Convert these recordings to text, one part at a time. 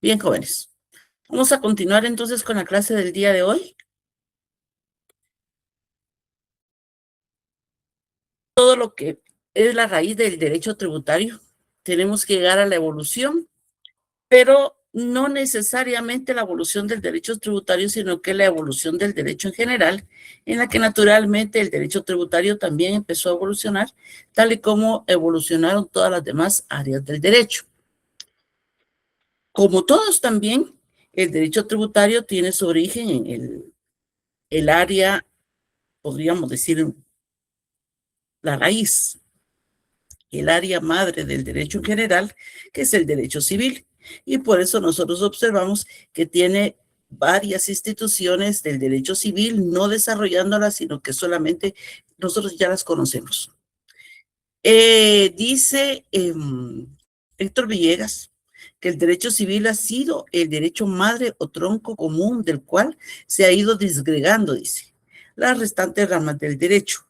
Bien, jóvenes. Vamos a continuar entonces con la clase del día de hoy. Todo lo que es la raíz del derecho tributario. Tenemos que llegar a la evolución, pero no necesariamente la evolución del derecho tributario, sino que la evolución del derecho en general, en la que naturalmente el derecho tributario también empezó a evolucionar, tal y como evolucionaron todas las demás áreas del derecho. Como todos también, el derecho tributario tiene su origen en el área, podríamos decir, la raíz, el área madre del derecho en general, que es el derecho civil. Y por eso nosotros observamos que tiene varias instituciones del derecho civil, no desarrollándolas, sino que solamente nosotros ya las conocemos. Dice Héctor Villegas que el derecho civil ha sido el derecho madre o tronco común del cual se ha ido disgregando, dice, las restantes ramas del derecho.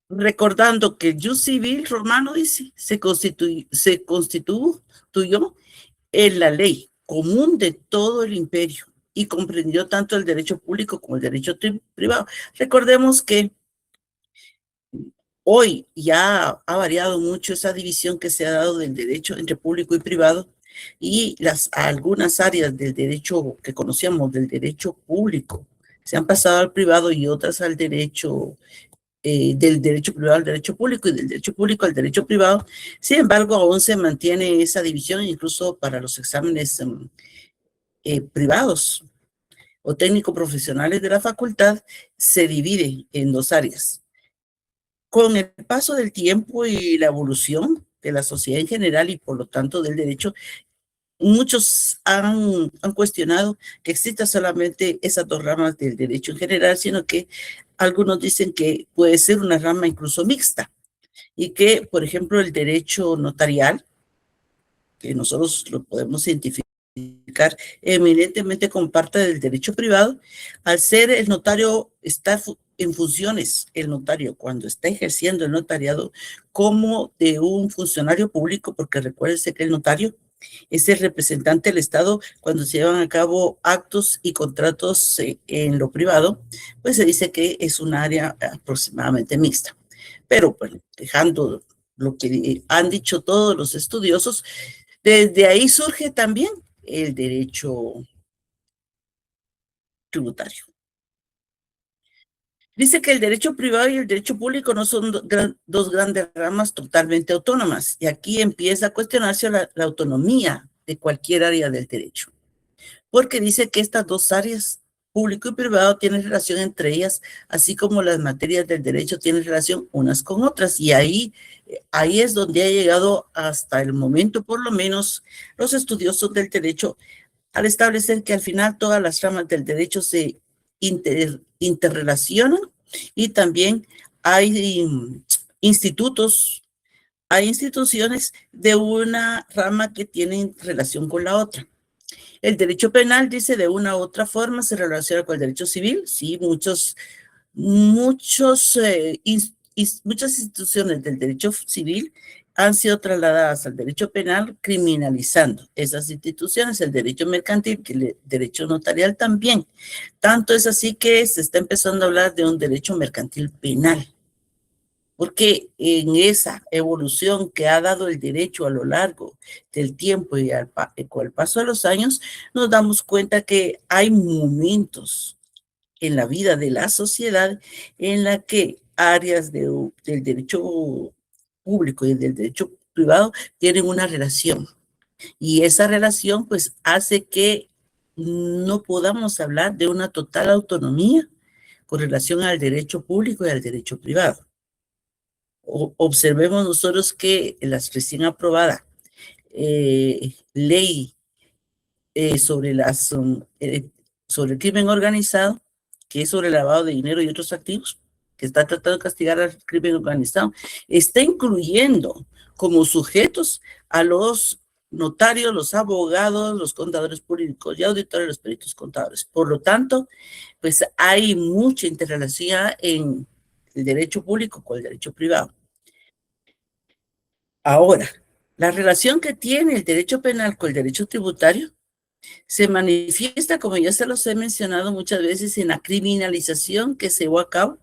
Recordando que el jus civil romano, dice, se constituyó en la ley común de todo el imperio y comprendió tanto el derecho público como el derecho privado. Recordemos que hoy ya ha variado mucho esa división que se ha dado del derecho entre público y privado, y algunas áreas del derecho que conocíamos del derecho público se han pasado al privado y otras al derecho del derecho privado al derecho público y del derecho público al derecho privado. Sin embargo, aún se mantiene esa división, incluso para los exámenes privados o técnico-profesionales de la facultad, se divide en dos áreas. Con el paso del tiempo y la evolución de la sociedad en general y por lo tanto del derecho, muchos han cuestionado que exista solamente esas dos ramas del derecho en general, sino que algunos dicen que puede ser una rama incluso mixta y que, por ejemplo, el derecho notarial, que nosotros lo podemos identificar eminentemente como parte del derecho privado, al ser el notario, está en funciones, el notario cuando está ejerciendo el notariado como de un funcionario público, porque recuérdense que el notario es el representante del Estado cuando se llevan a cabo actos y contratos en lo privado, pues se dice que es un área aproximadamente mixta. Pero pues, dejando lo que han dicho todos los estudiosos, desde ahí surge también el derecho tributario. Dice que el derecho privado y el derecho público no son dos grandes ramas totalmente autónomas, y aquí empieza a cuestionarse la autonomía de cualquier área del derecho, porque dice que estas dos áreas, público y privado, tienen relación entre ellas, así como las materias del derecho tienen relación unas con otras, y ahí es donde ha llegado hasta el momento, por lo menos, los estudiosos del derecho, al establecer que al final todas las ramas del derecho se interrelacionan, y también hay institutos, hay instituciones de una rama que tienen relación con la otra. El derecho penal, dice, de una u otra forma se relaciona con el derecho civil. Sí, muchas instituciones del derecho civil han sido trasladadas al derecho penal, criminalizando esas instituciones, el derecho mercantil, que el derecho notarial también. Tanto es así que se está empezando a hablar de un derecho mercantil penal, porque en esa evolución que ha dado el derecho a lo largo del tiempo y con el paso de los años, nos damos cuenta que hay momentos en la vida de la sociedad en la que áreas del derecho público y del derecho privado tienen una relación. Y esa relación pues hace que no podamos hablar de una total autonomía con relación al derecho público y al derecho privado. Observemos nosotros que la recién aprobada ley sobre sobre el crimen organizado, que es sobre el lavado de dinero y otros activos, que está tratando de castigar al crimen organizado, está incluyendo como sujetos a los notarios, los abogados, los contadores públicos y auditores, los peritos contadores. Por lo tanto, pues hay mucha interrelación en el derecho público con el derecho privado. Ahora, la relación que tiene el derecho penal con el derecho tributario se manifiesta, como ya se los he mencionado muchas veces, en la criminalización que se llevó a cabo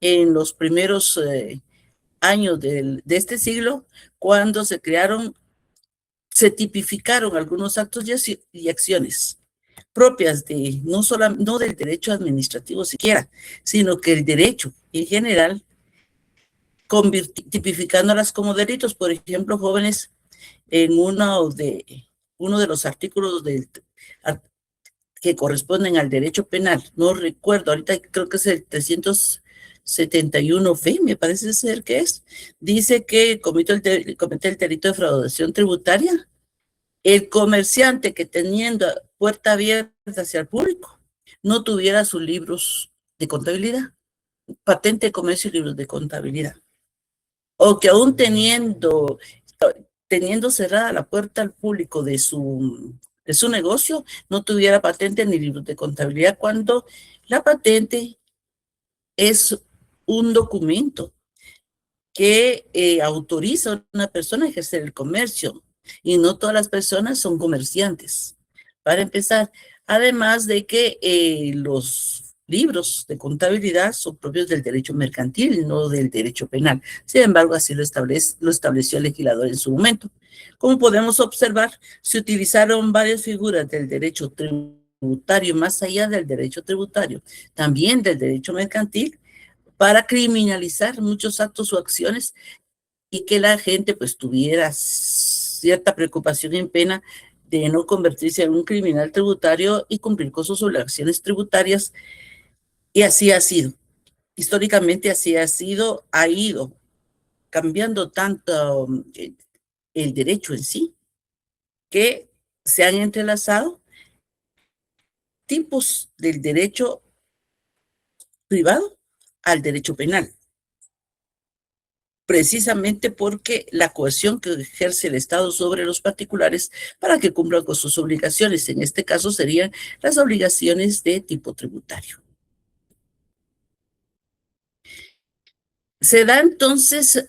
en los primeros años de este siglo, cuando se tipificaron algunos actos y acciones propias de no del derecho administrativo siquiera, sino que el derecho en general, tipificándolas como delitos. Por ejemplo, jóvenes, en uno de los artículos que corresponden al derecho penal, no recuerdo, ahorita creo que es el 371 me parece ser que es, dice que comete el delito de fraudación tributaria el comerciante que teniendo puerta abierta hacia el público no tuviera sus libros de contabilidad, patente de comercio y libros de contabilidad, o que aún teniendo cerrada la puerta al público de su negocio, no tuviera patente ni libros de contabilidad, cuando la patente es un documento que autoriza a una persona a ejercer el comercio, y no todas las personas son comerciantes, para empezar. Además de que los libros de contabilidad son propios del derecho mercantil, no del derecho penal. Sin embargo, así lo estableció el legislador en su momento. Como podemos observar, se utilizaron varias figuras del derecho tributario, más allá del derecho tributario, también del derecho mercantil, para criminalizar muchos actos o acciones, y que la gente pues tuviera cierta preocupación y pena de no convertirse en un criminal tributario y cumplir con sus obligaciones tributarias. Y así ha sido. Históricamente así ha ido cambiando tanto el derecho en sí, que se han entrelazado tipos del derecho privado al derecho penal, precisamente porque la coerción que ejerce el Estado sobre los particulares para que cumplan con sus obligaciones, en este caso serían las obligaciones de tipo tributario. Se da entonces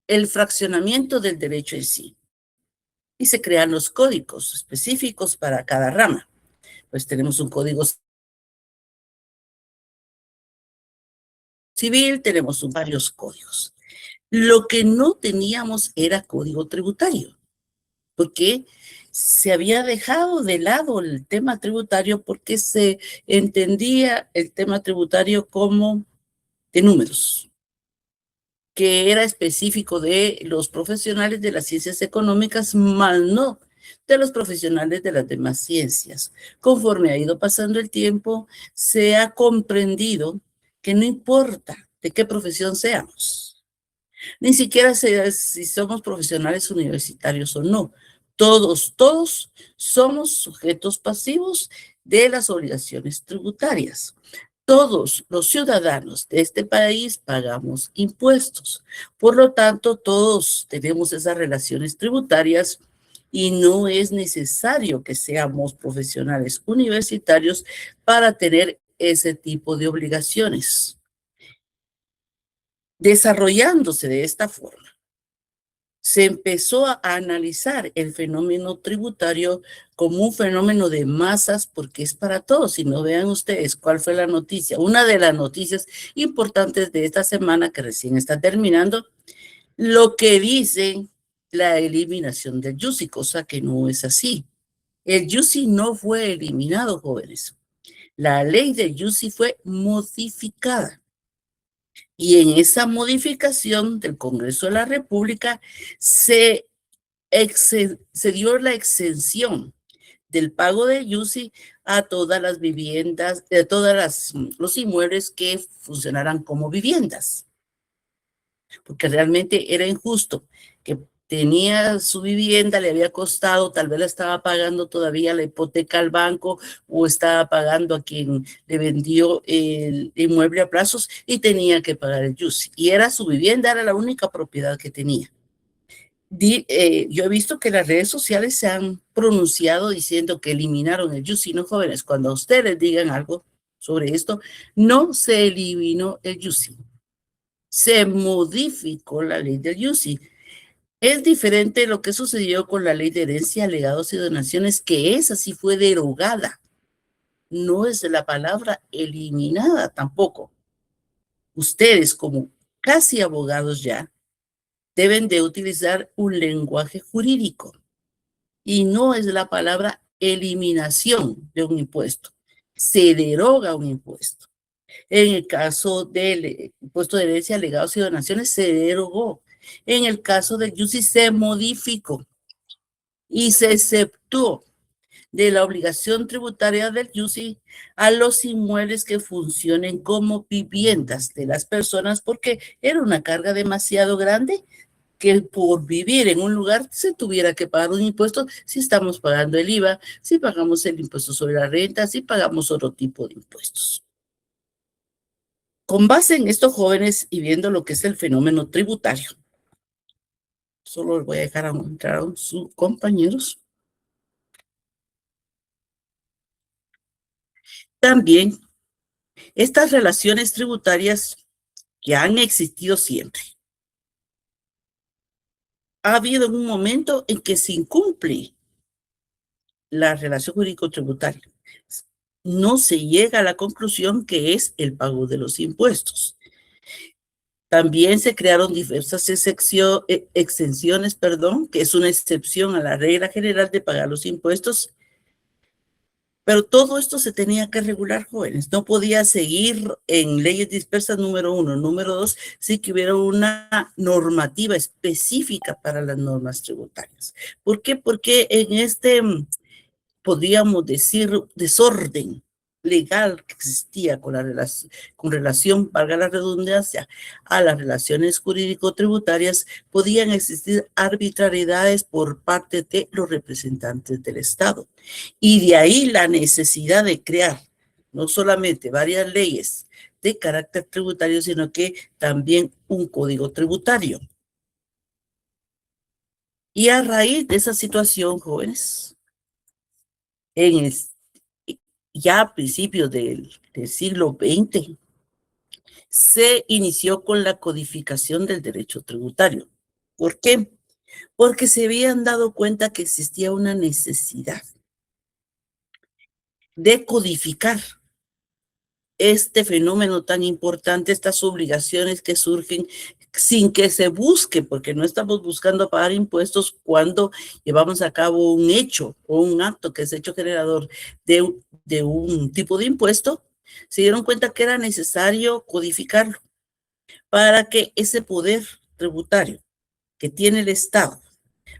el fraccionamiento del derecho en sí y se crean los códigos específicos para cada rama. Pues tenemos un código civil, tenemos varios códigos. Lo que no teníamos era código tributario, porque se había dejado de lado el tema tributario, porque se entendía el tema tributario como de números, que era específico de los profesionales de las ciencias económicas, más no de los profesionales de las demás ciencias. Conforme ha ido pasando el tiempo, se ha comprendido que no importa de qué profesión seamos, ni siquiera si somos profesionales universitarios o no. Todos somos sujetos pasivos de las obligaciones tributarias. Todos los ciudadanos de este país pagamos impuestos. Por lo tanto, todos tenemos esas relaciones tributarias y no es necesario que seamos profesionales universitarios para tener ese tipo de obligaciones. Desarrollándose de esta forma, se empezó a analizar el fenómeno tributario como un fenómeno de masas, porque es para todos. Y no vean ustedes cuál fue la noticia. Una de las noticias importantes de esta semana, que recién está terminando, lo que dice la eliminación del YUSI, cosa que no es así. El YUSI no fue eliminado, jóvenes. La ley del YUSI fue modificada. Y en esa modificación del Congreso de la República se dio la exención del pago de YUSI a todas las viviendas, a todos los inmuebles que funcionaran como viviendas, porque realmente era injusto que tenía su vivienda, le había costado, tal vez la estaba pagando todavía la hipoteca al banco, o estaba pagando a quien le vendió el inmueble a plazos, y tenía que pagar el YUSI. Y era su vivienda, era la única propiedad que tenía. Yo he visto que las redes sociales se han pronunciado diciendo que eliminaron el YUSI. No, jóvenes, cuando a ustedes digan algo, sobre esto, no se eliminó el YUSI. Se modificó la ley del YUSI. Es diferente lo que sucedió con la ley de herencia, legados y donaciones, que esa sí fue derogada. No es la palabra eliminada tampoco. Ustedes, como casi abogados ya, deben de utilizar un lenguaje jurídico y no es la palabra eliminación de un impuesto. Se deroga un impuesto. En el caso del impuesto de herencia, legados y donaciones, se derogó. En el caso del YUSI se modificó y se exceptuó de la obligación tributaria del YUSI a los inmuebles que funcionen como viviendas de las personas porque era una carga demasiado grande que por vivir en un lugar se tuviera que pagar un impuesto si estamos pagando el IVA, si pagamos el impuesto sobre la renta, si pagamos otro tipo de impuestos. Con base en estos jóvenes y viendo lo que es el fenómeno tributario, solo les voy a dejar entrar a sus compañeros. También estas relaciones tributarias que han existido siempre. Ha habido un momento en que se incumple la relación jurídico-tributaria. No se llega a la conclusión que es el pago de los impuestos. También se crearon diversas exenciones, que es una excepción a la regla general de pagar los impuestos. Pero todo esto se tenía que regular, jóvenes. No podía seguir en leyes dispersas, número uno. Número dos, sí que hubiera una normativa específica para las normas tributarias. ¿Por qué? Porque en este, podríamos decir, desorden legal que existía con relación, valga la redundancia, a las relaciones jurídico-tributarias, podían existir arbitrariedades por parte de los representantes del Estado. Y de ahí la necesidad de crear no solamente varias leyes de carácter tributario, sino que también un código tributario. Y a raíz de esa situación, jóvenes, ya a principios del siglo XX, se inició con la codificación del derecho tributario. ¿Por qué? Porque se habían dado cuenta que existía una necesidad de codificar este fenómeno tan importante, estas obligaciones que surgen sin que se busque, porque no estamos buscando pagar impuestos cuando llevamos a cabo un hecho o un acto que es hecho generador de un tipo de impuesto, se dieron cuenta que era necesario codificarlo para que ese poder tributario que tiene el Estado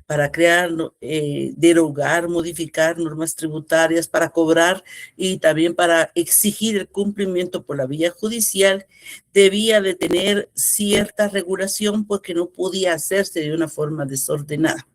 para crear, derogar, modificar normas tributarias, para cobrar y también para exigir el cumplimiento por la vía judicial, debía de tener cierta regulación porque no podía hacerse de una forma desordenada.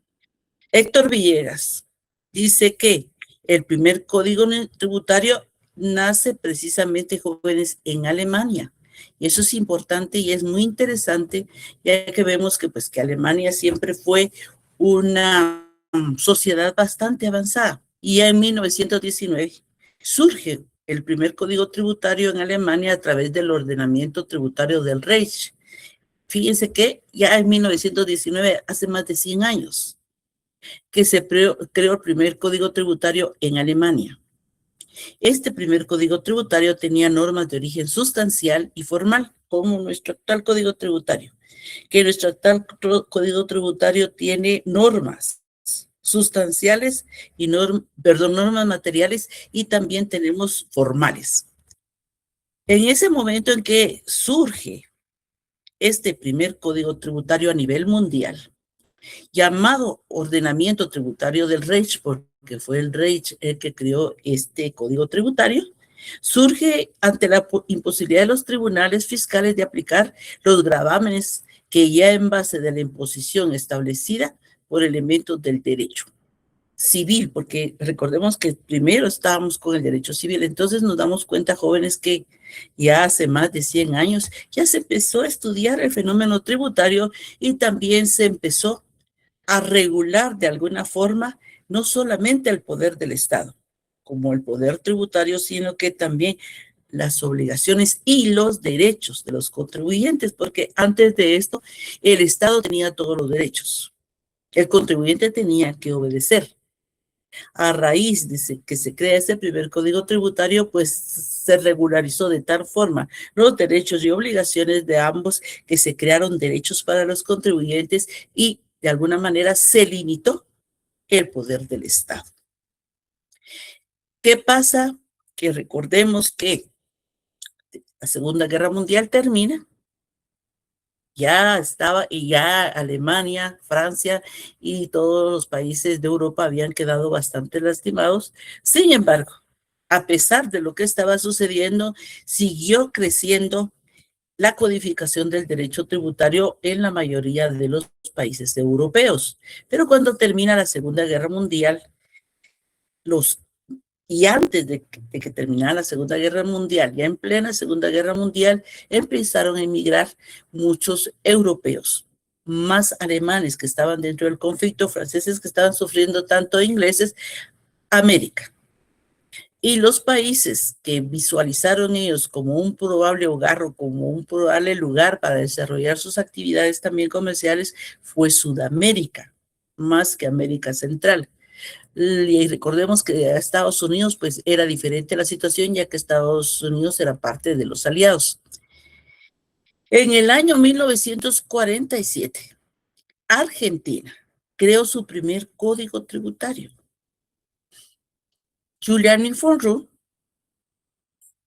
Héctor Villegas dice que el primer código tributario nace precisamente, jóvenes, en Alemania. Y eso es importante y es muy interesante, ya que vemos que, pues, que Alemania siempre fue una sociedad bastante avanzada. Y ya en 1919 surge el primer código tributario en Alemania a través del ordenamiento tributario del Reich. Fíjense que ya en 1919, hace más de 100 años, que se creó el primer código tributario en Alemania. Este primer código tributario tenía normas de origen sustancial y formal, como nuestro actual código tributario, que nuestro actual código tributario tiene normas sustanciales y normas materiales y también tenemos formales. En ese momento en que surge este primer código tributario a nivel mundial, llamado ordenamiento tributario del Reich, porque fue el Reich el que creó este código tributario, surge ante la imposibilidad de los tribunales fiscales de aplicar los gravámenes que ya en base de la imposición establecida por elementos del derecho civil, porque recordemos que primero estábamos con el derecho civil, entonces nos damos cuenta, jóvenes, que ya hace más de 100 años ya se empezó a estudiar el fenómeno tributario y también se empezó a regular de alguna forma no solamente el poder del Estado, como el poder tributario, sino que también las obligaciones y los derechos de los contribuyentes, porque antes de esto el Estado tenía todos los derechos. El contribuyente tenía que obedecer. A raíz de que se crea ese primer código tributario, pues se regularizó de tal forma los derechos y obligaciones de ambos que se crearon derechos para los contribuyentes y de alguna manera se limitó el poder del Estado. ¿Qué pasa? Que recordemos que la Segunda Guerra Mundial termina, ya estaba, y ya Alemania, Francia y todos los países de Europa habían quedado bastante lastimados. Sin embargo, a pesar de lo que estaba sucediendo, siguió creciendo la codificación del derecho tributario en la mayoría de los países europeos. Pero cuando termina la Segunda Guerra Mundial, y antes de que terminara la Segunda Guerra Mundial, ya en plena Segunda Guerra Mundial, empezaron a emigrar muchos europeos, más alemanes que estaban dentro del conflicto, franceses que estaban sufriendo tanto, ingleses, a América. Y los países que visualizaron ellos como un probable hogar o como un probable lugar para desarrollar sus actividades también comerciales fue Sudamérica, más que América Central. Y recordemos que a Estados Unidos pues era diferente la situación, ya que Estados Unidos era parte de los aliados. En el año 1947, Argentina creó su primer código tributario. Giuliani Fonru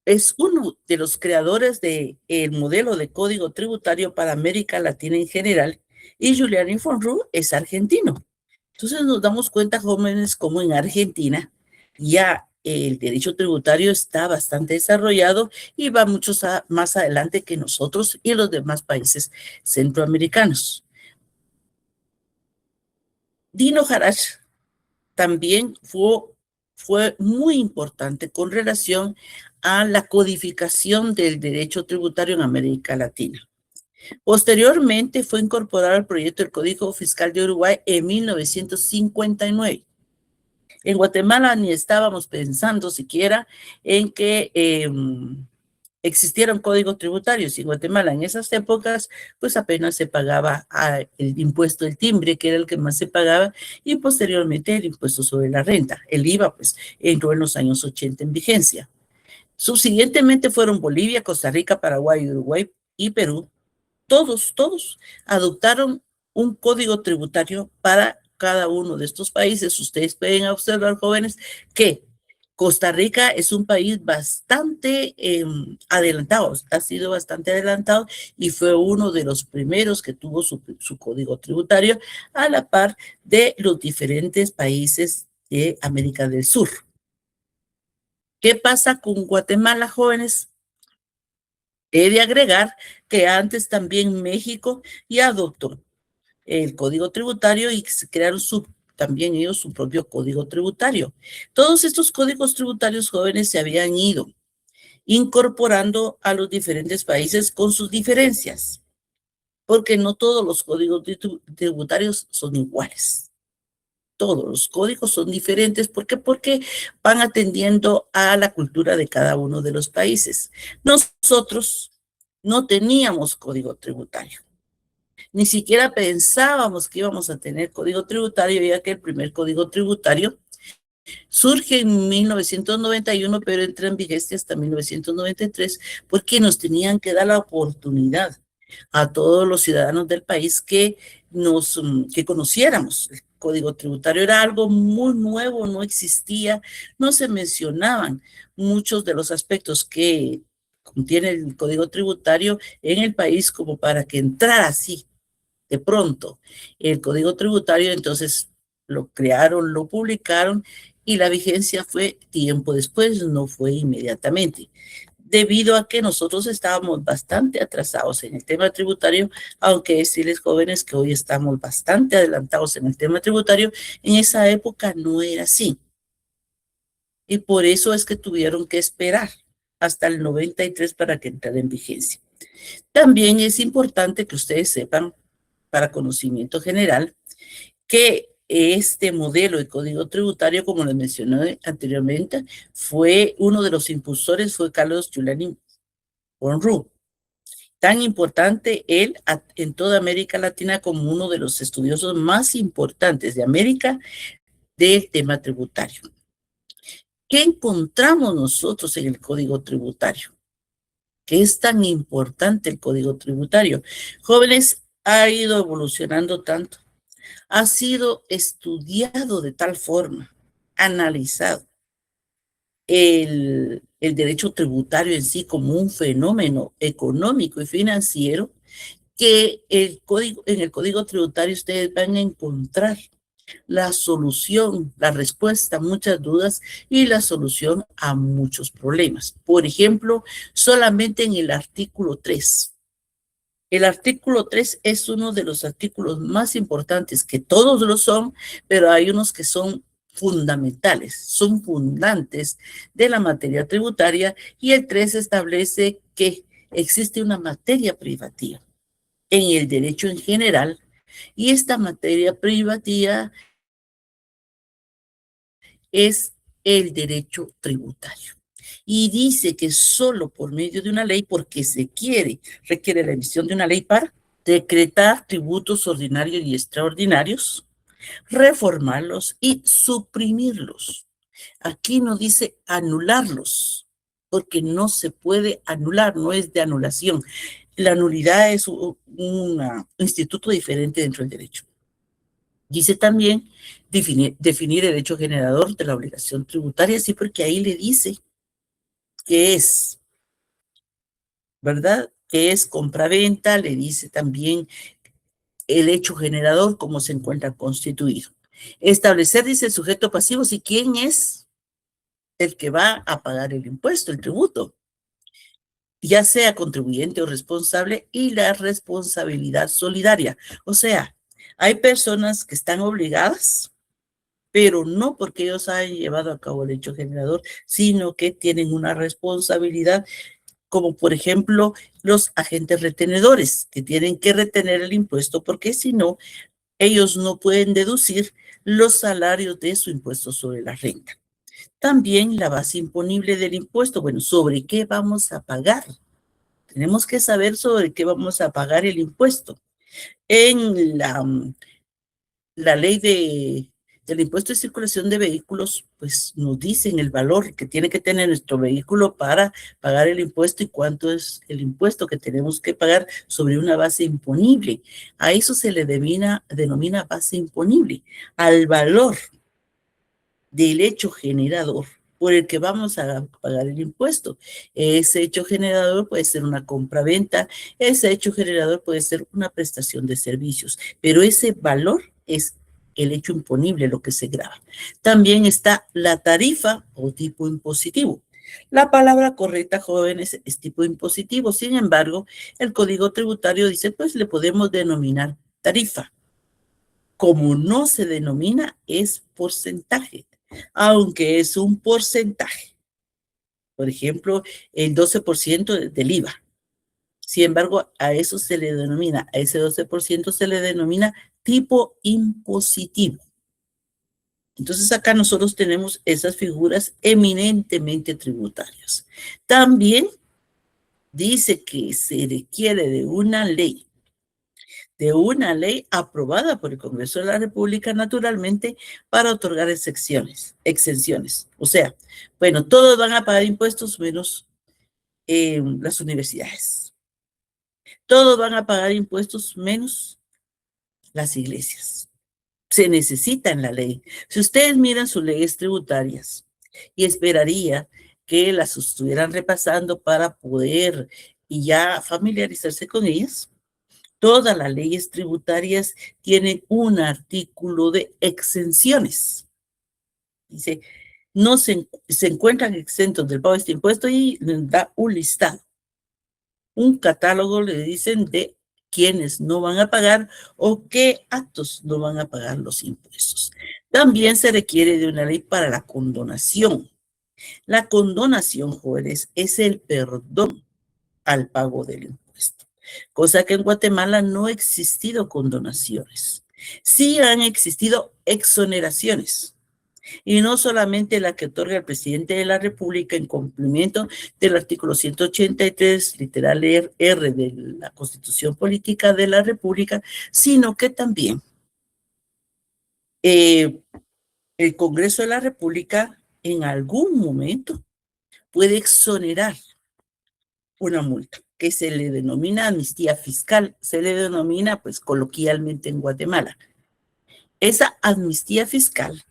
es uno de los creadores del modelo de código tributario para América Latina en general, y Giuliani Fonru es argentino. Entonces nos damos cuenta, jóvenes, como en Argentina ya el derecho tributario está bastante desarrollado y va mucho más adelante que nosotros y los demás países centroamericanos. Dino Harach también fue muy importante con relación a la codificación del derecho tributario en América Latina. Posteriormente fue incorporado al proyecto del Código Fiscal de Uruguay en 1959. En Guatemala ni estábamos pensando siquiera en que existiera un código tributario. Si en Guatemala en esas épocas, pues apenas se pagaba el impuesto del timbre, que era el que más se pagaba, y posteriormente el impuesto sobre la renta. El IVA, pues, entró en los años 80 en vigencia. Subsiguientemente fueron Bolivia, Costa Rica, Paraguay, Uruguay y Perú. Todos adoptaron un código tributario para cada uno de estos países. Ustedes pueden observar, jóvenes, que Costa Rica es un país bastante adelantado, ha sido bastante adelantado y fue uno de los primeros que tuvo su código tributario a la par de los diferentes países de América del Sur. ¿Qué pasa con Guatemala, jóvenes? He de agregar que antes también México ya adoptó el código tributario y crearon también ellos su propio código tributario. Todos estos códigos tributarios, jóvenes, se habían ido incorporando a los diferentes países con sus diferencias, porque no todos los códigos tributarios son iguales. Todos los códigos son diferentes. ¿Por qué? Porque van atendiendo a la cultura de cada uno de los países. Nosotros no teníamos código tributario. Ni siquiera pensábamos que íbamos a tener código tributario, ya que el primer código tributario surge en 1991, pero entra en vigencia hasta 1993, porque nos tenían que dar la oportunidad a todos los ciudadanos del país que conociéramos. El código tributario era algo muy nuevo, no existía, no se mencionaban muchos de los aspectos que contiene el código tributario en el país como para que entrara así de pronto el código tributario. Entonces lo crearon, lo publicaron y la vigencia fue tiempo después, no fue inmediatamente, debido a que nosotros estábamos bastante atrasados en el tema tributario, aunque decirles, jóvenes, que hoy estamos bastante adelantados en el tema tributario. En esa época no era así. Y por eso es que tuvieron que esperar hasta el 93 para que entrara en vigencia. También es importante que ustedes sepan, para conocimiento general, que Este modelo de código tributario, como les mencioné anteriormente, fue uno de los impulsores, fue Carlos Giuliani Unruh. Tan importante él en toda América Latina como uno de los estudiosos más importantes de América del tema tributario. ¿Qué encontramos nosotros en el código tributario? ¿Qué es tan importante el código tributario? Jóvenes, ha ido evolucionando tanto, ha sido estudiado de tal forma, analizado el derecho tributario en sí como un fenómeno económico y financiero, que en el código tributario ustedes van a encontrar la solución, la respuesta a muchas dudas y la solución a muchos problemas. Por ejemplo, solamente en el artículo 3. El artículo 3 es uno de los artículos más importantes, que todos lo son, pero hay unos que son fundamentales, son fundantes de la materia tributaria, y el 3 establece que existe una materia privativa en el derecho en general, y esta materia privativa es el derecho tributario. Y dice que solo por medio de una ley, porque requiere la emisión de una ley para decretar tributos ordinarios y extraordinarios, reformarlos y suprimirlos. Aquí no dice anularlos, porque no se puede anular, no es de anulación. La nulidad es un instituto diferente dentro del derecho. Dice también definir el hecho generador de la obligación tributaria, sí, porque ahí le dice que es, ¿verdad? Que es compraventa, le dice también el hecho generador, cómo se encuentra constituido. Establecer, dice, el sujeto pasivo, si quién es el que va a pagar el impuesto, el tributo, ya sea contribuyente o responsable, y la responsabilidad solidaria. O sea, hay personas que están obligadas, pero no porque ellos hayan llevado a cabo el hecho generador, sino que tienen una responsabilidad, como por ejemplo los agentes retenedores, que tienen que retener el impuesto, porque si no, ellos no pueden deducir los salarios de su impuesto sobre la renta. También la base imponible del impuesto, bueno, ¿sobre qué vamos a pagar? Tenemos que saber sobre qué vamos a pagar el impuesto. En la ley del impuesto de circulación de vehículos, pues nos dicen el valor que tiene que tener nuestro vehículo para pagar el impuesto y cuánto es el impuesto que tenemos que pagar sobre una base imponible. A eso se le denomina base imponible, al valor del hecho generador por el que vamos a pagar el impuesto. Ese hecho generador puede ser una compra-venta, ese hecho generador puede ser una prestación de servicios, pero ese valor es el hecho imponible, lo que se grava. También está la tarifa o tipo impositivo. La palabra correcta, jóvenes, es tipo impositivo. Sin embargo, el Código Tributario dice, pues le podemos denominar tarifa. Como no se denomina, es porcentaje, aunque es un porcentaje. Por ejemplo, el 12% del IVA. Sin embargo, a eso se le denomina, a ese 12% se le denomina tipo impositivo. Entonces acá nosotros tenemos esas figuras eminentemente tributarias. También dice que se requiere de una ley aprobada por el Congreso de la República, naturalmente, para otorgar exenciones. O sea, bueno, todos van a pagar impuestos menos las universidades. Todos van a pagar impuestos menos las iglesias. Se necesita en la ley. Si ustedes miran sus leyes tributarias, y esperaría que las estuvieran repasando para poder y ya familiarizarse con ellas, todas las leyes tributarias tienen un artículo de exenciones. Dice, no se encuentran exentos del pago de este impuesto, y da un listado, un catálogo, le dicen, de quienes no van a pagar o qué actos no van a pagar los impuestos. También se requiere de una ley para la condonación. La condonación, jóvenes, es el perdón al pago del impuesto, cosa que en Guatemala no ha existido condonaciones. Sí han existido exoneraciones, y no solamente la que otorga el presidente de la República en cumplimiento del artículo 183, literal R de la Constitución Política de la República, sino que también el Congreso de la República en algún momento puede exonerar una multa, que se le denomina amnistía fiscal, se le denomina pues coloquialmente en Guatemala. Esa amnistía fiscal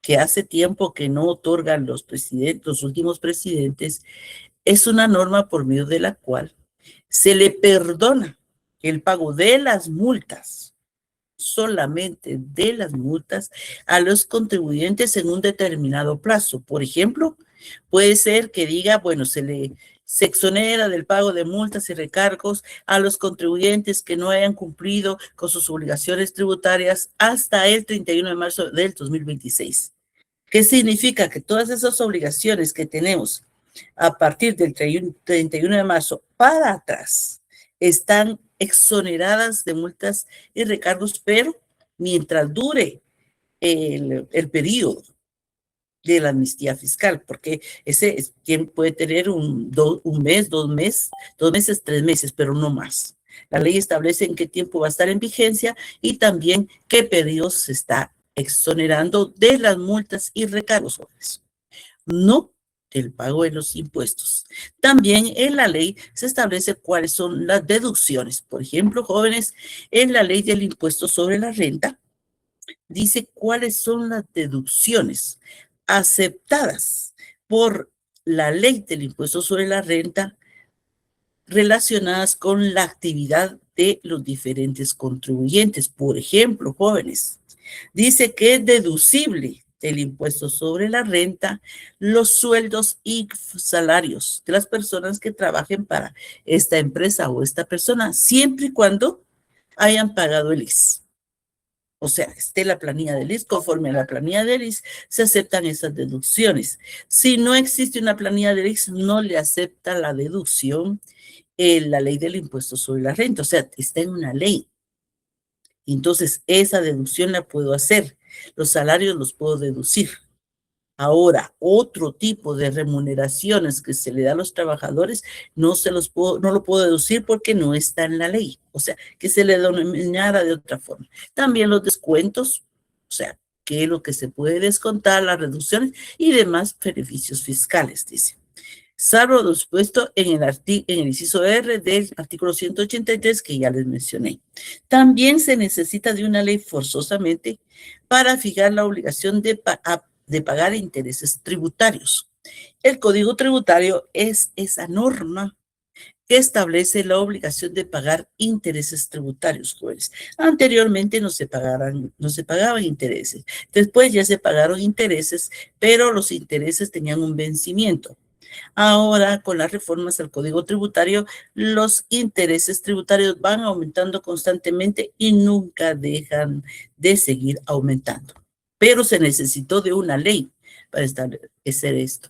que hace tiempo que no otorgan los presidentes, los últimos presidentes, es una norma por medio de la cual se le perdona el pago de las multas, solamente de las multas, a los contribuyentes en un determinado plazo. Por ejemplo, puede ser que diga, bueno, se exonera del pago de multas y recargos a los contribuyentes que no hayan cumplido con sus obligaciones tributarias hasta el 31 de marzo del 2026. ¿Qué significa? Que todas esas obligaciones que tenemos a partir del 31 de marzo para atrás están exoneradas de multas y recargos, pero mientras dure el periodo de la amnistía fiscal, porque ese puede tener un mes, 2 meses, 2 meses, 3 meses, pero no más. La ley establece en qué tiempo va a estar en vigencia y también qué periodo se está exonerando de las multas y recargos, jóvenes. No del pago de los impuestos. También en la ley se establece cuáles son las deducciones. Por ejemplo, jóvenes, en la ley del impuesto sobre la renta, dice cuáles son las deducciones aceptadas por la ley del impuesto sobre la renta relacionadas con la actividad de los diferentes contribuyentes. Por ejemplo, jóvenes, dice que es deducible del impuesto sobre la renta los sueldos y salarios de las personas que trabajen para esta empresa o esta persona, siempre y cuando hayan pagado el IS. O sea, esté la planilla del IS, conforme a la planilla del IS, se aceptan esas deducciones. Si no existe una planilla del IS, no le acepta la deducción la ley del impuesto sobre la renta. O sea, está en una ley. Entonces, esa deducción la puedo hacer. Los salarios los puedo deducir. Ahora, otro tipo de remuneraciones que se le da a los trabajadores, no lo puedo deducir porque no está en la ley. O sea, que se le denominara de otra forma. También los descuentos, o sea, qué es lo que se puede descontar, las reducciones y demás beneficios fiscales, dice. Salvo lo dispuesto en el inciso R del artículo 183 que ya les mencioné. También se necesita de una ley forzosamente para fijar la obligación de pagar intereses tributarios. El Código Tributario es esa norma que establece la obligación de pagar intereses tributarios, jóvenes. Anteriormente no se pagaban intereses. Después ya se pagaron intereses, pero los intereses tenían un vencimiento. Ahora, con las reformas al Código Tributario, los intereses tributarios van aumentando constantemente y nunca dejan de seguir aumentando. Pero se necesitó de una ley para establecer esto.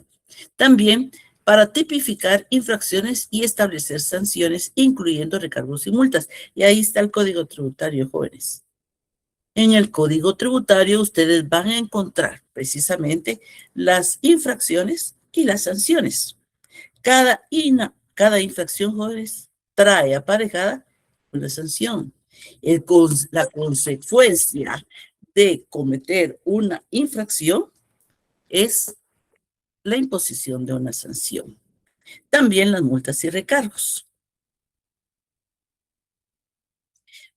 También para tipificar infracciones y establecer sanciones, incluyendo recargos y multas. Y ahí está el Código Tributario, jóvenes. En el Código Tributario ustedes van a encontrar precisamente las infracciones y las sanciones. Cada infracción, jóvenes, trae aparejada una sanción. La consecuencia de cometer una infracción es la imposición de una sanción. También las multas y recargos.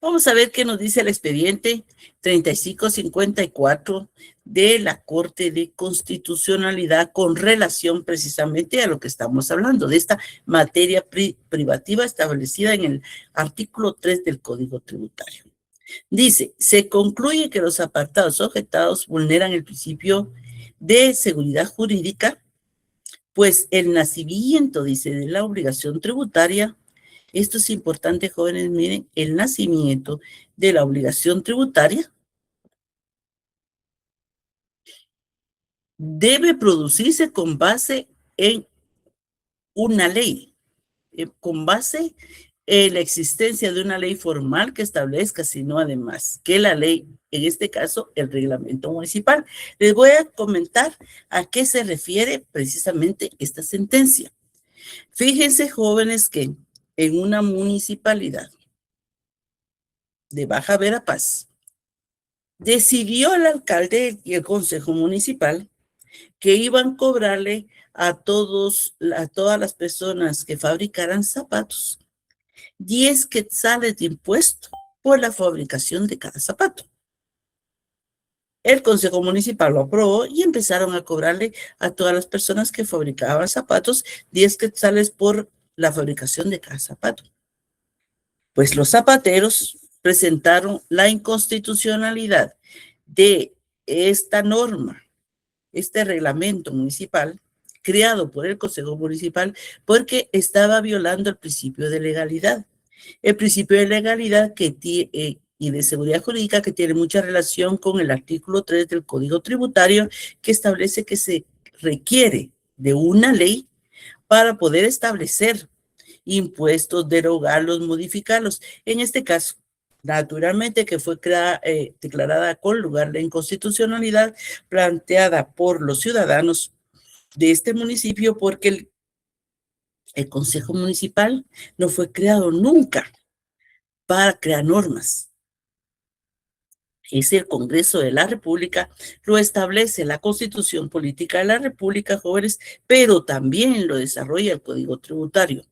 Vamos a ver qué nos dice el expediente 3554 de la Corte de Constitucionalidad con relación precisamente a lo que estamos hablando, de esta materia privativa establecida en el artículo 3 del Código Tributario. Dice, se concluye que los apartados objetados vulneran el principio de seguridad jurídica, pues el nacimiento, dice, de la obligación tributaria. Esto es importante, jóvenes, miren, el nacimiento de la obligación tributaria debe producirse con base en una ley, con base la existencia de una ley formal que establezca, sino además que la ley, en este caso, el reglamento municipal. Les voy a comentar a qué se refiere precisamente esta sentencia. Fíjense, jóvenes, que en una municipalidad de Baja Verapaz, decidió el alcalde y el consejo municipal que iban a cobrarle a todas las personas que fabricaran zapatos 10 quetzales de impuesto por la fabricación de cada zapato. El consejo municipal lo aprobó y empezaron a cobrarle a todas las personas que fabricaban zapatos 10 quetzales por la fabricación de cada zapato. Pues los zapateros presentaron la inconstitucionalidad de esta norma, este reglamento municipal creado por el Consejo Municipal, porque estaba violando el principio de legalidad. El principio de legalidad y de seguridad jurídica, que tiene mucha relación con el artículo 3 del Código Tributario, que establece que se requiere de una ley para poder establecer impuestos, derogarlos, modificarlos. En este caso, naturalmente que fue declarada con lugar la inconstitucionalidad planteada por los ciudadanos de este municipio, porque el Consejo Municipal no fue creado nunca para crear normas. Es el Congreso de la República, lo establece la Constitución Política de la República, jóvenes, pero también lo desarrolla el Código Tributario.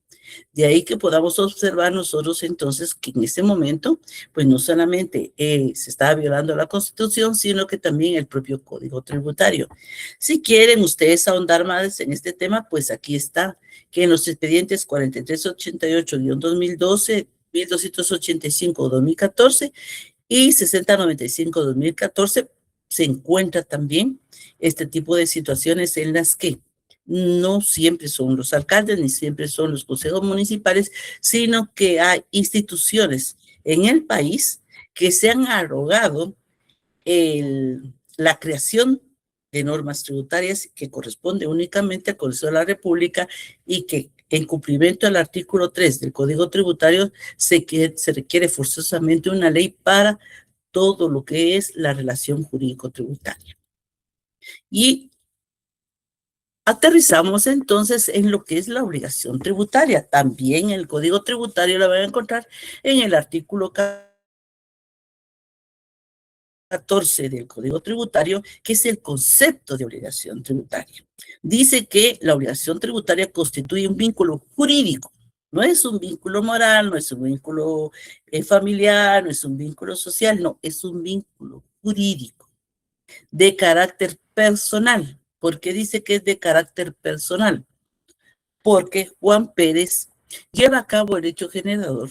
De ahí que podamos observar nosotros entonces que en ese momento, pues no solamente se estaba violando la Constitución, sino que también el propio Código Tributario. Si quieren ustedes ahondar más en este tema, pues aquí está, que en los expedientes 4388-2012, 1285-2014 y 6095-2014 se encuentra también este tipo de situaciones en las que no siempre son los alcaldes ni siempre son los consejos municipales, sino que hay instituciones en el país que se han arrogado la creación de normas tributarias que corresponde únicamente al Congreso de la República y que en cumplimiento al artículo 3 del Código Tributario se requiere forzosamente una ley para todo lo que es la relación jurídico-tributaria. Y aterrizamos entonces en lo que es la obligación tributaria. También el Código Tributario la van a encontrar en el artículo 14 del Código Tributario, que es el concepto de obligación tributaria. Dice que la obligación tributaria constituye un vínculo jurídico. No es un vínculo moral, no es un vínculo familiar, no es un vínculo social, no, es un vínculo jurídico de carácter personal. ¿Por qué dice que es de carácter personal? Porque Juan Pérez lleva a cabo el hecho generador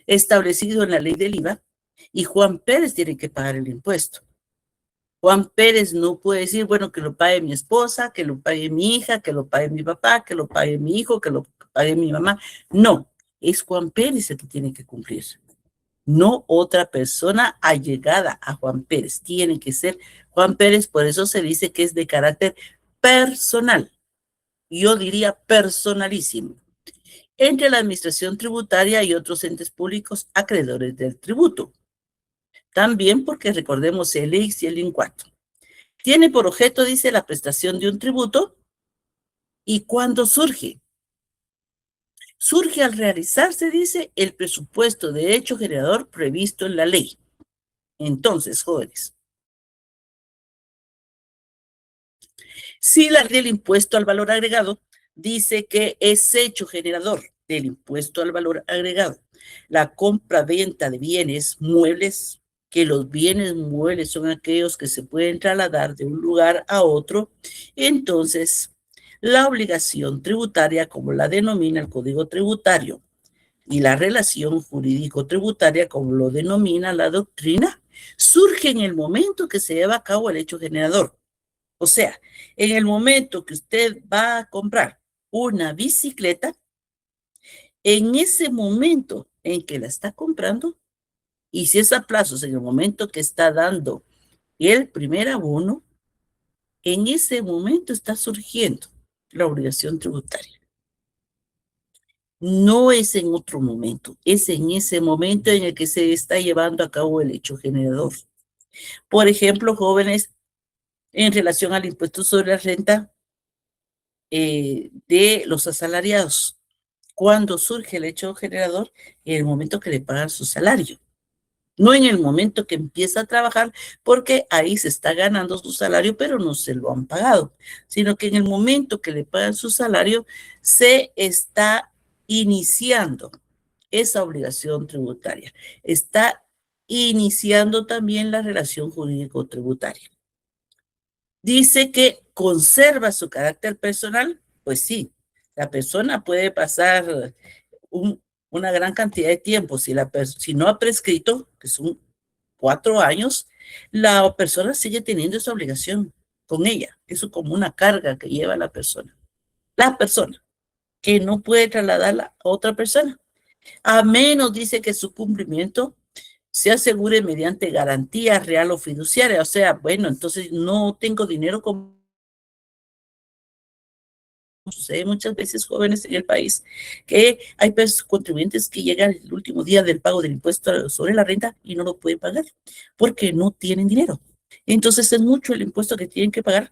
establecido en la ley del IVA y Juan Pérez tiene que pagar el impuesto. Juan Pérez no puede decir, bueno, que lo pague mi esposa, que lo pague mi hija, que lo pague mi papá, que lo pague mi hijo, que lo pague mi mamá. No, es Juan Pérez el que tiene que cumplir. No otra persona allegada a Juan Pérez. Tiene que ser Juan Pérez, por eso se dice que es de carácter personal. Yo diría personalísimo. Entre la administración tributaria y otros entes públicos acreedores del tributo. También porque recordemos el IX y el INCUAT. Tiene por objeto, dice, la prestación de un tributo. ¿Y cuándo surge? Surge al realizarse, dice, el presupuesto de hecho generador previsto en la ley. Entonces, jóvenes, si la ley del impuesto al valor agregado dice que es hecho generador del impuesto al valor agregado la compra-venta de bienes muebles, que los bienes muebles son aquellos que se pueden trasladar de un lugar a otro, entonces la obligación tributaria, como la denomina el Código Tributario, y la relación jurídico-tributaria, como lo denomina la doctrina, surge en el momento que se lleva a cabo el hecho generador. O sea, en el momento que usted va a comprar una bicicleta, en ese momento en que la está comprando, y si es a plazos, en el momento que está dando el primer abono, en ese momento está surgiendo la obligación tributaria. No es en otro momento, es en ese momento en el que se está llevando a cabo el hecho generador. Por ejemplo, jóvenes, en relación al impuesto sobre la renta de los asalariados. Cuando surge el hecho generador, en el momento que le pagan su salario. No en el momento que empieza a trabajar, porque ahí se está ganando su salario, pero no se lo han pagado, sino que en el momento que le pagan su salario, se está iniciando esa obligación tributaria. Está iniciando también la relación jurídico-tributaria. Dice que conserva su carácter personal, pues sí, la persona puede pasar una gran cantidad de tiempo, si no ha prescrito, que son 4 años, la persona sigue teniendo esa obligación con ella, eso como una carga que lleva la persona, que no puede trasladarla a otra persona, a menos, dice, que su cumplimiento se asegure mediante garantía real o fiduciaria. O sea, bueno, entonces no tengo dinero como sucede muchas veces, jóvenes en el país, que hay contribuyentes que llegan el último día del pago del impuesto sobre la renta y no lo pueden pagar porque no tienen dinero. Entonces es mucho el impuesto que tienen que pagar.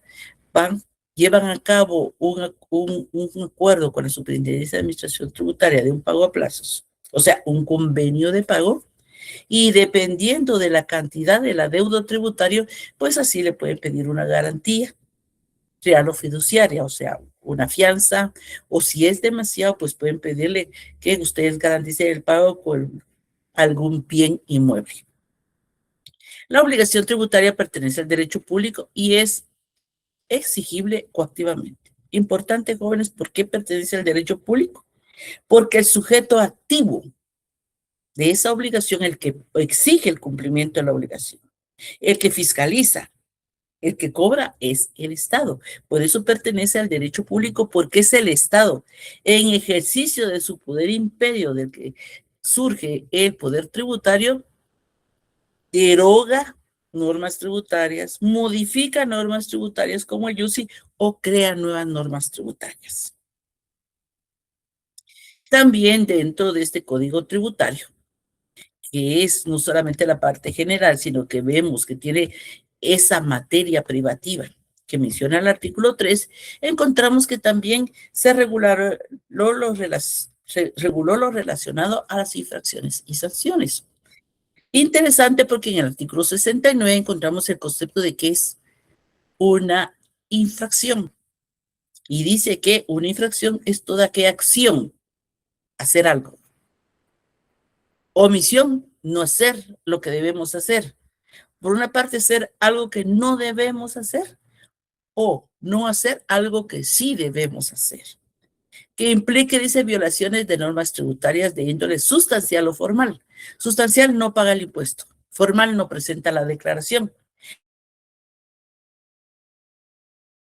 Llevan a cabo un acuerdo con la Superintendencia de Administración Tributaria de un pago a plazos, o sea, un convenio de pago, y dependiendo de la cantidad del adeudo tributario, pues así le pueden pedir una garantía real o fiduciaria, o sea, una fianza, o si es demasiado, pues pueden pedirle que ustedes garanticen el pago con algún bien inmueble. La obligación tributaria pertenece al derecho público y es exigible coactivamente. Importante, jóvenes, ¿por qué pertenece al derecho público? Porque el sujeto activo de esa obligación, el que exige el cumplimiento de la obligación, el que fiscaliza, el que cobra es el Estado. Por eso pertenece al derecho público, porque es el Estado, en ejercicio de su poder imperio del que surge el poder tributario, deroga normas tributarias, modifica normas tributarias como el UCI o crea nuevas normas tributarias. También dentro de este código tributario, que es no solamente la parte general, sino que vemos que tiene esa materia privativa que menciona el artículo 3, encontramos que también se reguló lo relacionado a las infracciones y sanciones. Interesante, porque en el artículo 69 encontramos el concepto de qué es una infracción. Y dice que una infracción es toda aquella acción, hacer algo. Omisión, no hacer lo que debemos hacer. Por una parte, hacer algo que no debemos hacer, o no hacer algo que sí debemos hacer, que implique, dice, violaciones de normas tributarias de índole sustancial o formal. Sustancial, no paga el impuesto. Formal, no presenta la declaración.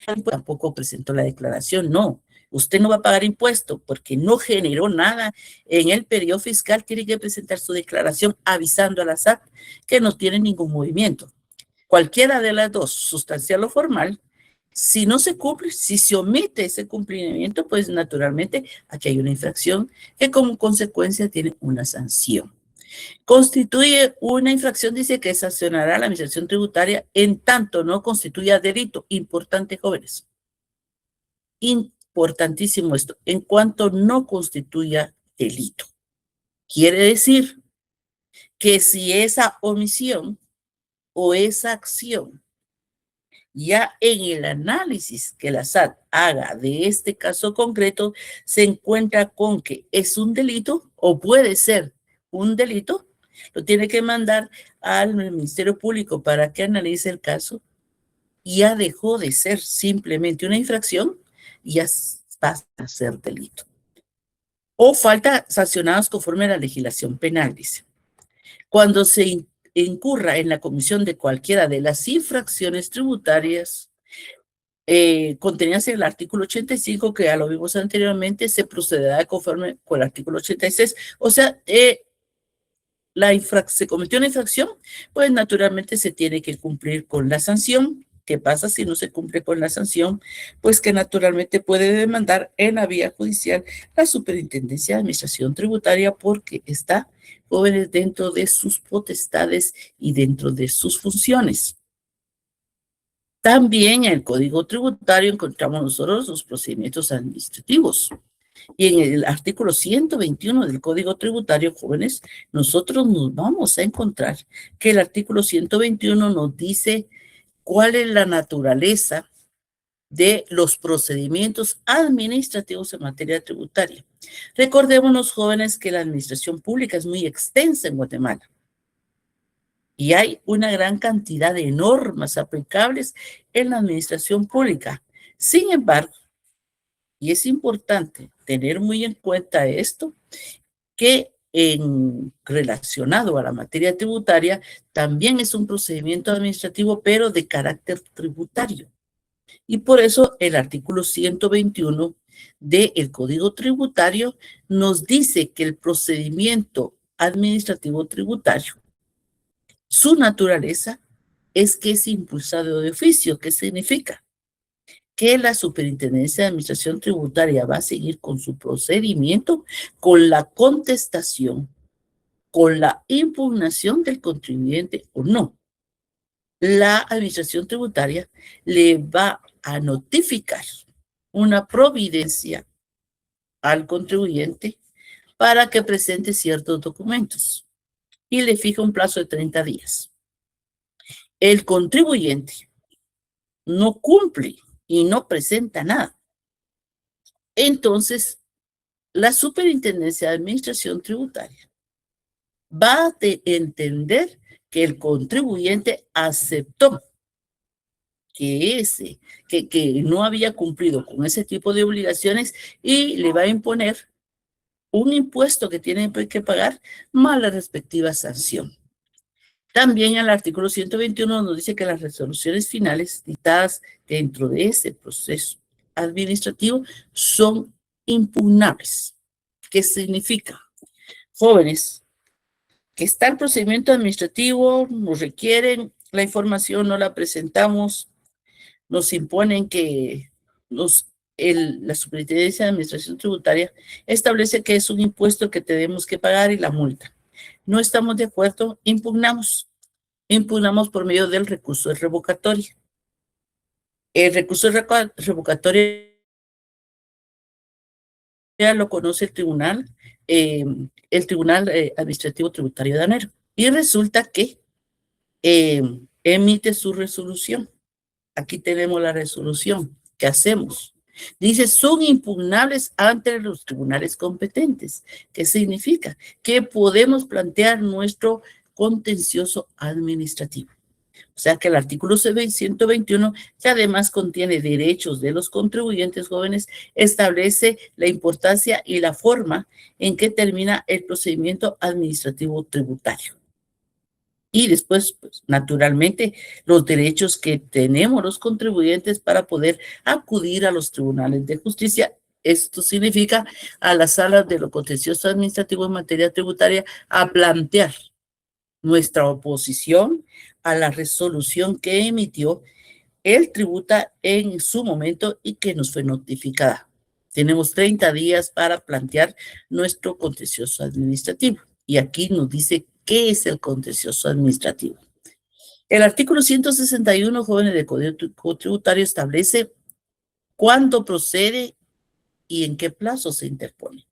Tampoco presentó la declaración, no. Usted no va a pagar impuesto porque no generó nada en el periodo fiscal. Tiene que presentar su declaración avisando a la SAT que no tiene ningún movimiento. Cualquiera de las dos, sustancial o formal, si no se cumple, si se omite ese cumplimiento, pues naturalmente aquí hay una infracción que como consecuencia tiene una sanción. Constituye una infracción, dice, que sancionará la administración tributaria en tanto no constituya delito. Importante, jóvenes. Importantísimo esto, en cuanto no constituya delito. Quiere decir que si esa omisión o esa acción, ya en el análisis que la SAT haga de este caso concreto, se encuentra con que es un delito o puede ser un delito, lo tiene que mandar al Ministerio Público para que analice el caso, y ya dejó de ser simplemente una infracción y ya pasa a ser delito. O falta sancionados conforme a la legislación penal, dice. Cuando se incurra en la comisión de cualquiera de las infracciones tributarias contenidas en el artículo 85, que ya lo vimos anteriormente, se procederá conforme con el artículo 86. O sea, se cometió una infracción, pues naturalmente se tiene que cumplir con la sanción ¿Qué pasa si no se cumple con la sanción? Pues que naturalmente puede demandar en la vía judicial la Superintendencia de Administración Tributaria porque está, jóvenes, dentro de sus potestades y dentro de sus funciones. También en el Código Tributario encontramos nosotros los procedimientos administrativos. Y en el artículo 121 del Código Tributario, jóvenes, nosotros nos vamos a encontrar que el artículo 121 nos dice cuál es la naturaleza de los procedimientos administrativos en materia tributaria. Recordémonos, jóvenes, que la administración pública es muy extensa en Guatemala y hay una gran cantidad de normas aplicables en la administración pública. Sin embargo, y es importante tener muy en cuenta esto, que relacionado a la materia tributaria, también es un procedimiento administrativo, pero de carácter tributario. Y por eso el artículo 121 del Código Tributario nos dice que el procedimiento administrativo tributario, su naturaleza es que es impulsado de oficio. ¿Qué significa? Que la Superintendencia de Administración Tributaria va a seguir con su procedimiento, con la contestación, con la impugnación del contribuyente o no. La Administración Tributaria le va a notificar una providencia al contribuyente para que presente ciertos documentos y le fija un plazo de 30 días. El contribuyente no cumple y no presenta nada. Entonces, la Superintendencia de Administración Tributaria va a entender que el contribuyente aceptó que no había cumplido con ese tipo de obligaciones y le va a imponer un impuesto que tiene que pagar más la respectiva sanción. También el artículo 121 nos dice que las resoluciones finales dictadas dentro de ese proceso administrativo son impugnables. ¿Qué significa? Jóvenes, que está el procedimiento administrativo, nos requieren la información, no la presentamos, nos imponen que la Superintendencia de Administración Tributaria establece que es un impuesto que tenemos que pagar y la multa. No estamos de acuerdo, impugnamos por medio del recurso de revocatoria. El recurso de revocatoria lo conoce el Tribunal Administrativo Tributario de Anero. Y resulta que emite su resolución. Aquí tenemos la resolución. ¿Qué hacemos? Dice, son impugnables ante los tribunales competentes. ¿Qué significa? Que podemos plantear nuestro contencioso administrativo. O sea que el artículo 121, que además contiene derechos de los contribuyentes jóvenes, establece la importancia y la forma en que termina el procedimiento administrativo tributario. Y después, pues, naturalmente, los derechos que tenemos los contribuyentes para poder acudir a los tribunales de justicia. Esto significa a las salas de lo contencioso administrativo en materia tributaria a plantear nuestra oposición a la resolución que emitió el tributa en su momento y que nos fue notificada. Tenemos 30 días para plantear nuestro contencioso administrativo. Y aquí nos dice qué es el contencioso administrativo. El artículo 161, jóvenes del Código Tributario, establece cuándo procede y en qué plazo se interpone.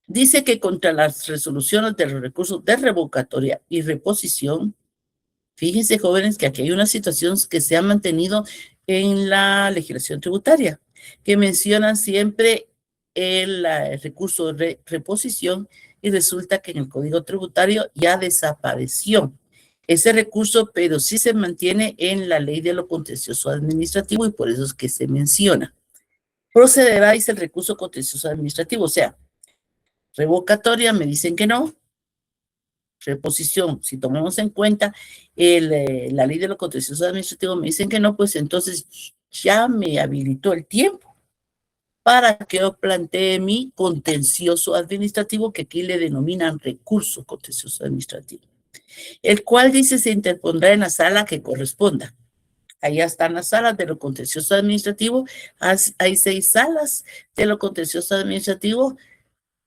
Dice que contra las resoluciones de los recursos de revocatoria y reposición, fíjense, jóvenes, que aquí hay una situación que se ha mantenido en la legislación tributaria, que mencionan siempre el recurso de reposición y resulta que en el Código Tributario ya desapareció ese recurso, pero sí se mantiene en la ley de lo contencioso administrativo y por eso es que se menciona. Procederá, dice el recurso contencioso administrativo, o sea, revocatoria, me dicen que no. Reposición, si tomamos en cuenta la ley de lo contencioso administrativo, me dicen que no, pues entonces ya me habilitó el tiempo para que yo plantee mi contencioso administrativo, que aquí le denominan recurso contencioso administrativo, el cual dice se interpondrá en la sala que corresponda. Allá están las salas de lo contencioso administrativo. Hay 6 salas de lo contencioso administrativo.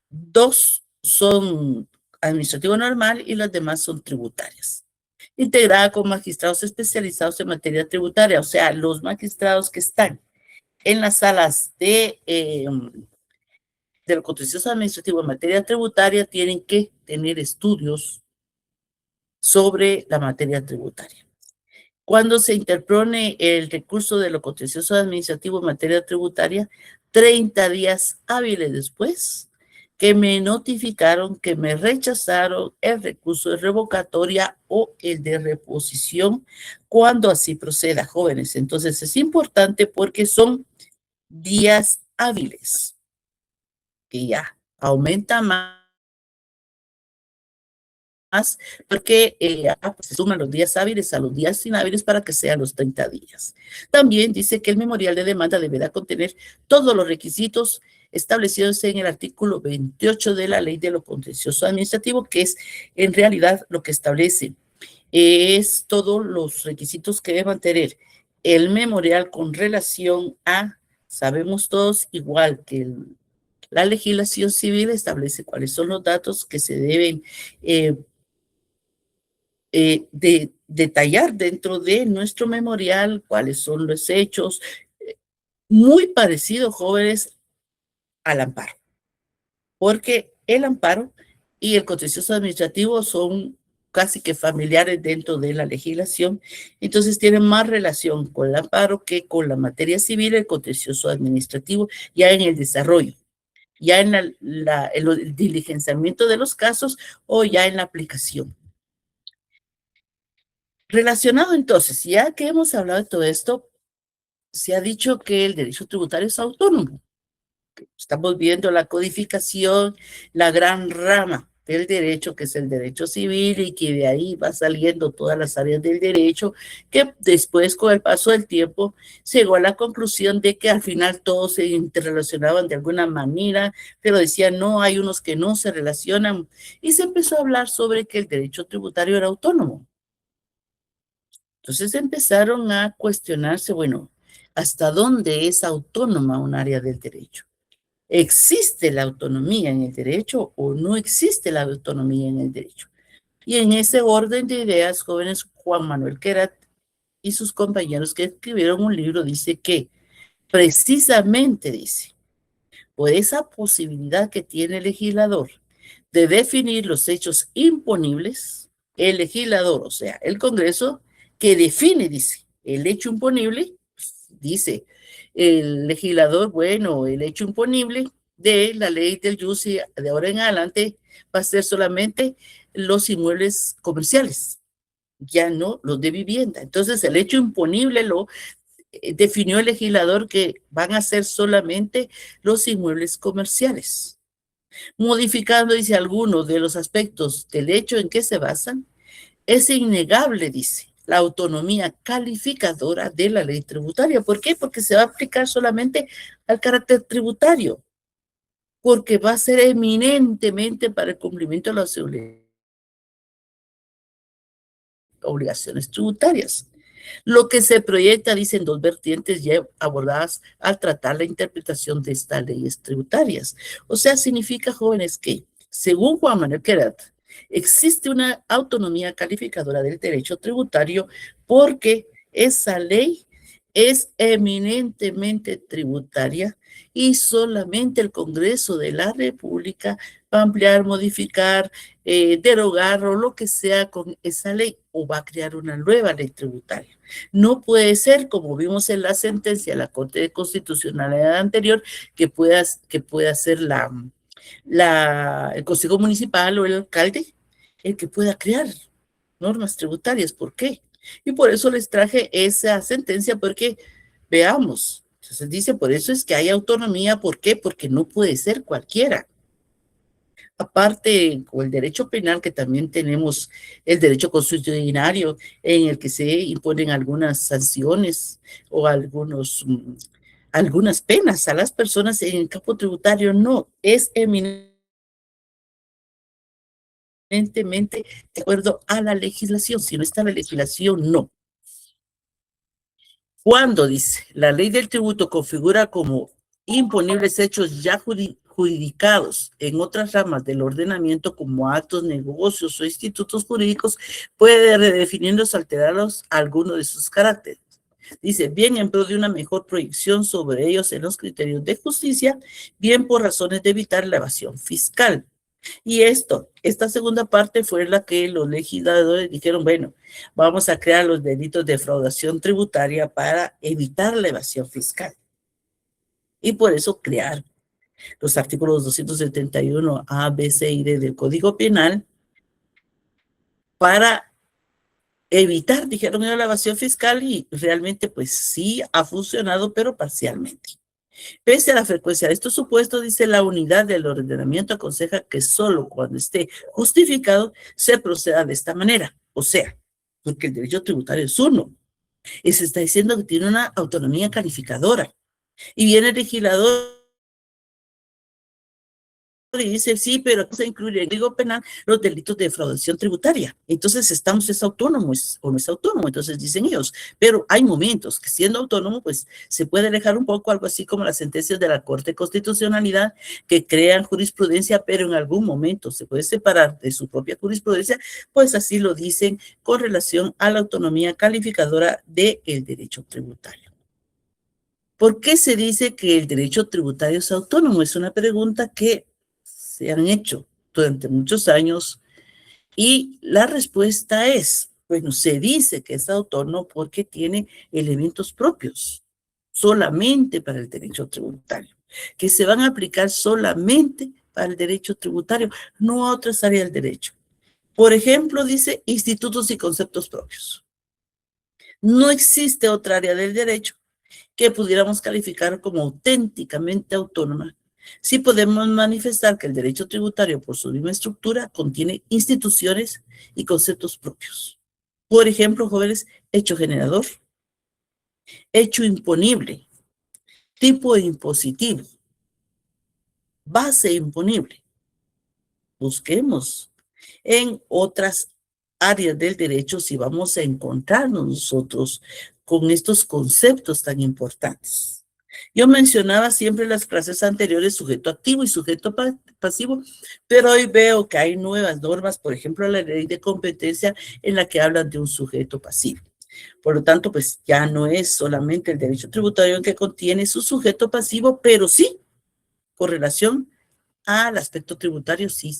2 son administrativo normal y las demás son tributarias. Integrada con magistrados especializados en materia tributaria, o sea, los magistrados que están en las salas de lo contencioso administrativo en materia tributaria tienen que tener estudios sobre la materia tributaria. Cuando se interpone el recurso de lo contencioso administrativo en materia tributaria, 30 días hábiles después que me notificaron que me rechazaron el recurso de revocatoria o el de reposición cuando así proceda, jóvenes. Entonces es importante porque son días hábiles que ya aumenta más porque pues, se suman los días hábiles a los días inhábiles para que sean los 30 días. También dice que el memorial de demanda deberá contener todos los requisitos establecidos en el artículo 28 de la Ley de lo Contencioso Administrativo, que es en realidad lo que establece es todos los requisitos que debe tener el memorial con relación a, sabemos todos, igual que la legislación civil establece cuáles son los datos que se deben de detallar dentro de nuestro memorial, cuáles son los hechos, muy parecido, jóvenes, al amparo, porque el amparo y el contencioso administrativo son casi que familiares dentro de la legislación, entonces tienen más relación con el amparo que con la materia civil, el contencioso administrativo, ya en el desarrollo, ya en el diligenciamiento de los casos o ya en la aplicación. Relacionado entonces, ya que hemos hablado de todo esto, se ha dicho que el derecho tributario es autónomo. Estamos viendo la codificación, la gran rama del derecho, que es el derecho civil, y que de ahí va saliendo todas las áreas del derecho, que después, con el paso del tiempo, se llegó a la conclusión de que al final todos se interrelacionaban de alguna manera, pero decían, no, hay unos que no se relacionan, y se empezó a hablar sobre que el derecho tributario era autónomo. Entonces empezaron a cuestionarse, bueno, ¿hasta dónde es autónoma un área del derecho? ¿Existe la autonomía en el derecho o no existe la autonomía en el derecho? Y en ese orden de ideas, jóvenes, Juan Manuel Querat y sus compañeros que escribieron un libro dice que precisamente dice, por esa posibilidad que tiene el legislador de definir los hechos imponibles, el legislador, o sea, el Congreso, que define, dice, el hecho imponible, dice el legislador, bueno, el hecho imponible de la ley del JUSI de ahora en adelante va a ser solamente los inmuebles comerciales, ya no los de vivienda. Entonces, el hecho imponible lo definió el legislador que van a ser solamente los inmuebles comerciales, modificando, dice, algunos de los aspectos del hecho en que se basan. Es innegable, dice, la autonomía calificadora de la ley tributaria. ¿Por qué? Porque se va a aplicar solamente al carácter tributario, porque va a ser eminentemente para el cumplimiento de las obligaciones tributarias. Lo que se proyecta, dicen, dos vertientes ya abordadas al tratar la interpretación de estas leyes tributarias. O sea, significa, jóvenes, que, según Juan Manuel Querat, existe una autonomía calificadora del derecho tributario porque esa ley es eminentemente tributaria y solamente el Congreso de la República va a ampliar, modificar, derogar o lo que sea con esa ley o va a crear una nueva ley tributaria. No puede ser, como vimos en la sentencia de la Corte de Constitucionalidad anterior, que pueda ser el Consejo Municipal o el alcalde el que pueda crear normas tributarias. ¿Por qué? Y por eso les traje esa sentencia, porque veamos, entonces dice, por eso es que hay autonomía. ¿Por qué? Porque no puede ser cualquiera. Aparte, con el derecho penal, que también tenemos el derecho constitucional en el que se imponen algunas sanciones o algunas penas a las personas. En el campo tributario no, es eminentemente de acuerdo a la legislación. Si no está la legislación, no. Cuando dice, la ley del tributo configura como imponibles hechos ya judicados en otras ramas del ordenamiento como actos, negocios o institutos jurídicos, puede redefinirlos, alterarlos alguno de sus caracteres. Dice, bien en pro de una mejor proyección sobre ellos en los criterios de justicia, bien por razones de evitar la evasión fiscal. Y esta segunda parte fue la que los legisladores dijeron, bueno, vamos a crear los delitos de defraudación tributaria para evitar la evasión fiscal. Y por eso crear los artículos 271 A, B, C y D del Código Penal para evitar, dijeron, la evasión fiscal, y realmente pues sí ha funcionado, pero parcialmente. Pese a la frecuencia de estos supuestos, dice la unidad del ordenamiento aconseja que solo cuando esté justificado se proceda de esta manera. O sea, porque el derecho tributario es uno. Y se está diciendo que tiene una autonomía calificadora. Y viene el legislador y dice, sí, pero se incluye en el Código Penal los delitos de defraudación tributaria. Entonces, ¿es autónomo o no es autónomo? Entonces dicen ellos, pero hay momentos que siendo autónomo, pues se puede alejar un poco, algo así como las sentencias de la Corte de Constitucionalidad que crean jurisprudencia, pero en algún momento se puede separar de su propia jurisprudencia, pues así lo dicen con relación a la autonomía calificadora del derecho tributario. ¿Por qué se dice que el derecho tributario es autónomo? Es una pregunta que se han hecho durante muchos años y la respuesta es, bueno, se dice que es autónomo porque tiene elementos propios solamente para el derecho tributario, que se van a aplicar solamente para el derecho tributario, no a otras áreas del derecho. Por ejemplo, dice institutos y conceptos propios. No existe otra área del derecho que pudiéramos calificar como auténticamente autónoma, si podemos manifestar que el derecho tributario, por su misma estructura, contiene instituciones y conceptos propios. Por ejemplo, jóvenes, hecho generador, hecho imponible, tipo impositivo, base imponible. Busquemos en otras áreas del derecho si vamos a encontrarnos nosotros con estos conceptos tan importantes. Yo mencionaba siempre en las clases anteriores sujeto activo y sujeto pasivo, pero hoy veo que hay nuevas normas, por ejemplo, la ley de competencia en la que hablan de un sujeto pasivo. Por lo tanto, pues ya no es solamente el derecho tributario el que contiene su sujeto pasivo, pero sí, con relación al aspecto tributario, sí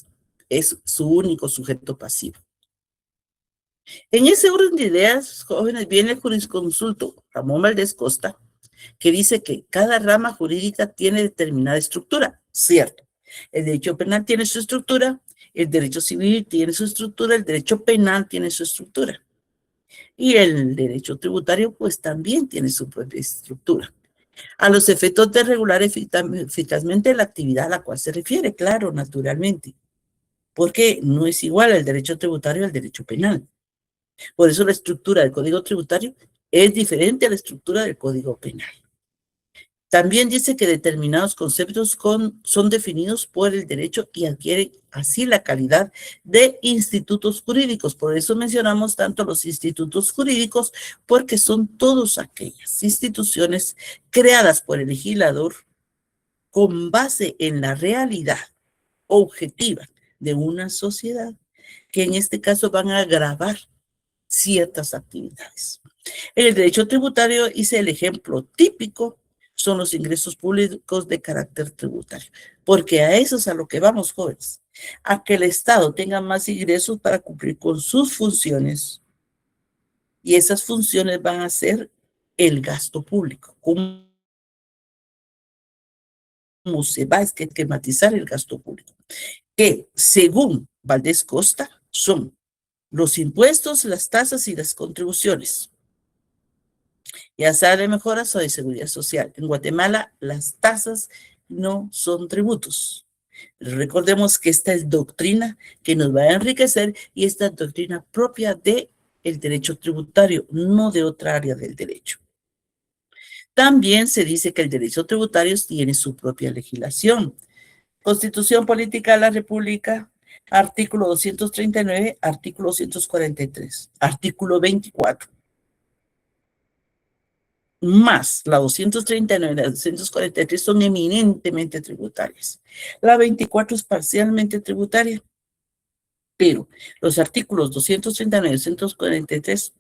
es su único sujeto pasivo. En ese orden de ideas, jóvenes, viene el jurisconsulto Ramón Valdés Costa, que dice que cada rama jurídica tiene determinada estructura, cierto. El derecho penal tiene su estructura, el derecho civil tiene su estructura, el derecho penal tiene su estructura. Y el derecho tributario, pues también tiene su propia estructura. A los efectos de regular eficazmente la actividad a la cual se refiere, claro, naturalmente. Porque no es igual el derecho tributario al derecho penal. Por eso la estructura del Código Tributario es diferente a la estructura del Código Penal. También dice que determinados conceptos son definidos por el derecho y adquieren así la calidad de institutos jurídicos. Por eso mencionamos tanto los institutos jurídicos, porque son todas aquellas instituciones creadas por el legislador con base en la realidad objetiva de una sociedad, que en este caso van a gravar ciertas actividades. En el derecho tributario hice el ejemplo típico, son los ingresos públicos de carácter tributario, porque a eso es a lo que vamos, jóvenes, a que el Estado tenga más ingresos para cumplir con sus funciones, y esas funciones van a ser el gasto público. ¿Cómo se va a esquematizar el gasto público? Que según Valdés Costa son los impuestos, las tasas y las contribuciones, ya sea de mejoras o de seguridad social. En Guatemala, las tasas no son tributos. Recordemos que esta es doctrina que nos va a enriquecer, y esta es doctrina propia del derecho tributario, no de otra área del derecho. También se dice que el derecho tributario tiene su propia legislación. Constitución Política de la República, artículo 239, artículo 243, artículo 24. más la 239 y la 243 son eminentemente tributarias. La 24 es parcialmente tributaria, pero los artículos 239 y 243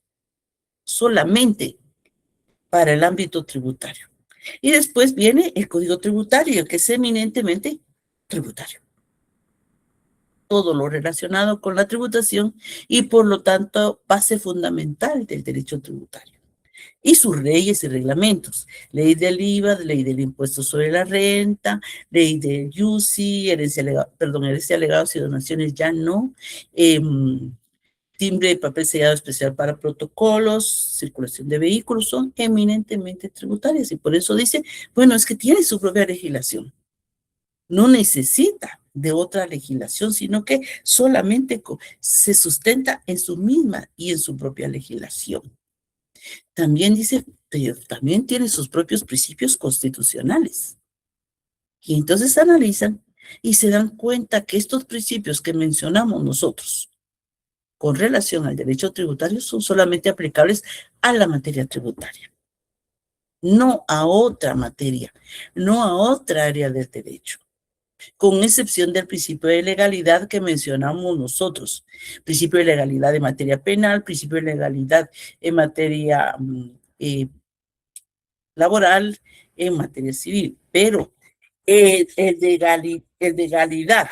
solamente para el ámbito tributario. Y después viene el Código Tributario, que es eminentemente tributario. Todo lo relacionado con la tributación y, por lo tanto, base fundamental del derecho tributario. Y sus leyes y reglamentos. Ley del IVA, ley del impuesto sobre la renta, ley del IUCI, herencia legados y donaciones ya no, timbre de papel sellado especial para protocolos, circulación de vehículos, son eminentemente tributarias. Y por eso dice, bueno, es que tiene su propia legislación. No necesita de otra legislación, sino que solamente se sustenta en su misma y en su propia legislación. También dice, pero también tiene sus propios principios constitucionales. Y entonces analizan y se dan cuenta que estos principios que mencionamos nosotros con relación al derecho tributario son solamente aplicables a la materia tributaria, no a otra materia, no a otra área del derecho, con excepción del principio de legalidad que mencionamos nosotros. Principio de legalidad en materia penal, principio de legalidad en materia laboral, en materia civil, pero el de legalidad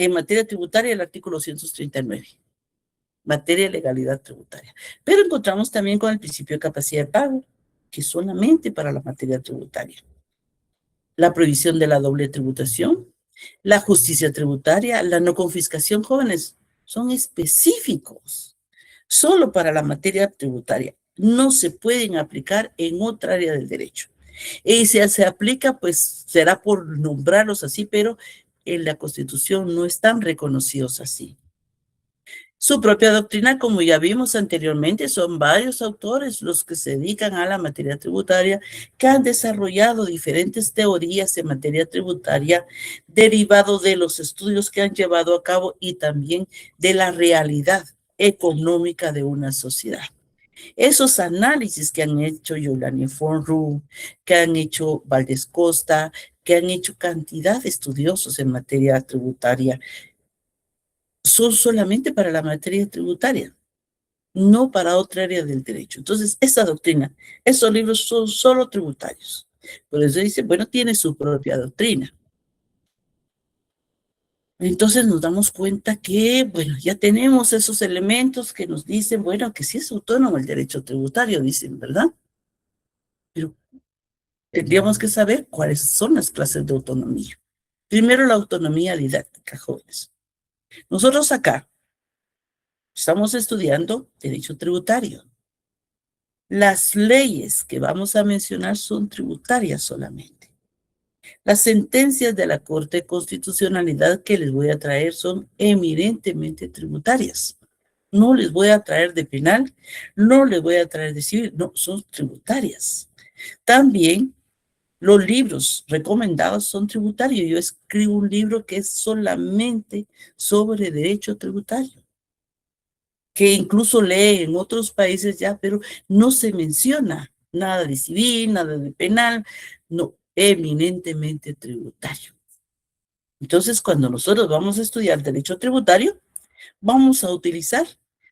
en materia tributaria, el artículo 139, materia de legalidad tributaria. Pero encontramos también con el principio de capacidad de pago, que es solamente para la materia tributaria. La prohibición de la doble tributación, la justicia tributaria, la no confiscación, jóvenes, son específicos solo para la materia tributaria. No se pueden aplicar en otra área del derecho. Y si se aplica, pues será por nombrarlos así, pero en la Constitución no están reconocidos así. Su propia doctrina, como ya vimos anteriormente, son varios autores los que se dedican a la materia tributaria, que han desarrollado diferentes teorías en materia tributaria, derivado de los estudios que han llevado a cabo y también de la realidad económica de una sociedad. Esos análisis que han hecho Yolani Fonru, que han hecho Valdés Costa, que han hecho cantidad de estudiosos en materia tributaria, son solamente para la materia tributaria, no para otra área del derecho. Entonces, esa doctrina, esos libros son solo tributarios. Por eso dice, bueno, tiene su propia doctrina. Entonces nos damos cuenta que, bueno, ya tenemos esos elementos que nos dicen, bueno, que sí es autónomo el derecho tributario, dicen, ¿verdad? Pero tendríamos que saber cuáles son las clases de autonomía. Primero, la autonomía didáctica, jóvenes. Nosotros acá estamos estudiando derecho tributario. Las leyes que vamos a mencionar son tributarias solamente. Las sentencias de la Corte de Constitucionalidad que les voy a traer son eminentemente tributarias. No les voy a traer de penal, no les voy a traer de civil, no, son tributarias. También los libros recomendados son tributarios. Yo escribo un libro que es solamente sobre derecho tributario, que incluso lee en otros países ya, pero no se menciona nada de civil, nada de penal, no, eminentemente tributario. Entonces, cuando nosotros vamos a estudiar derecho tributario, vamos a utilizar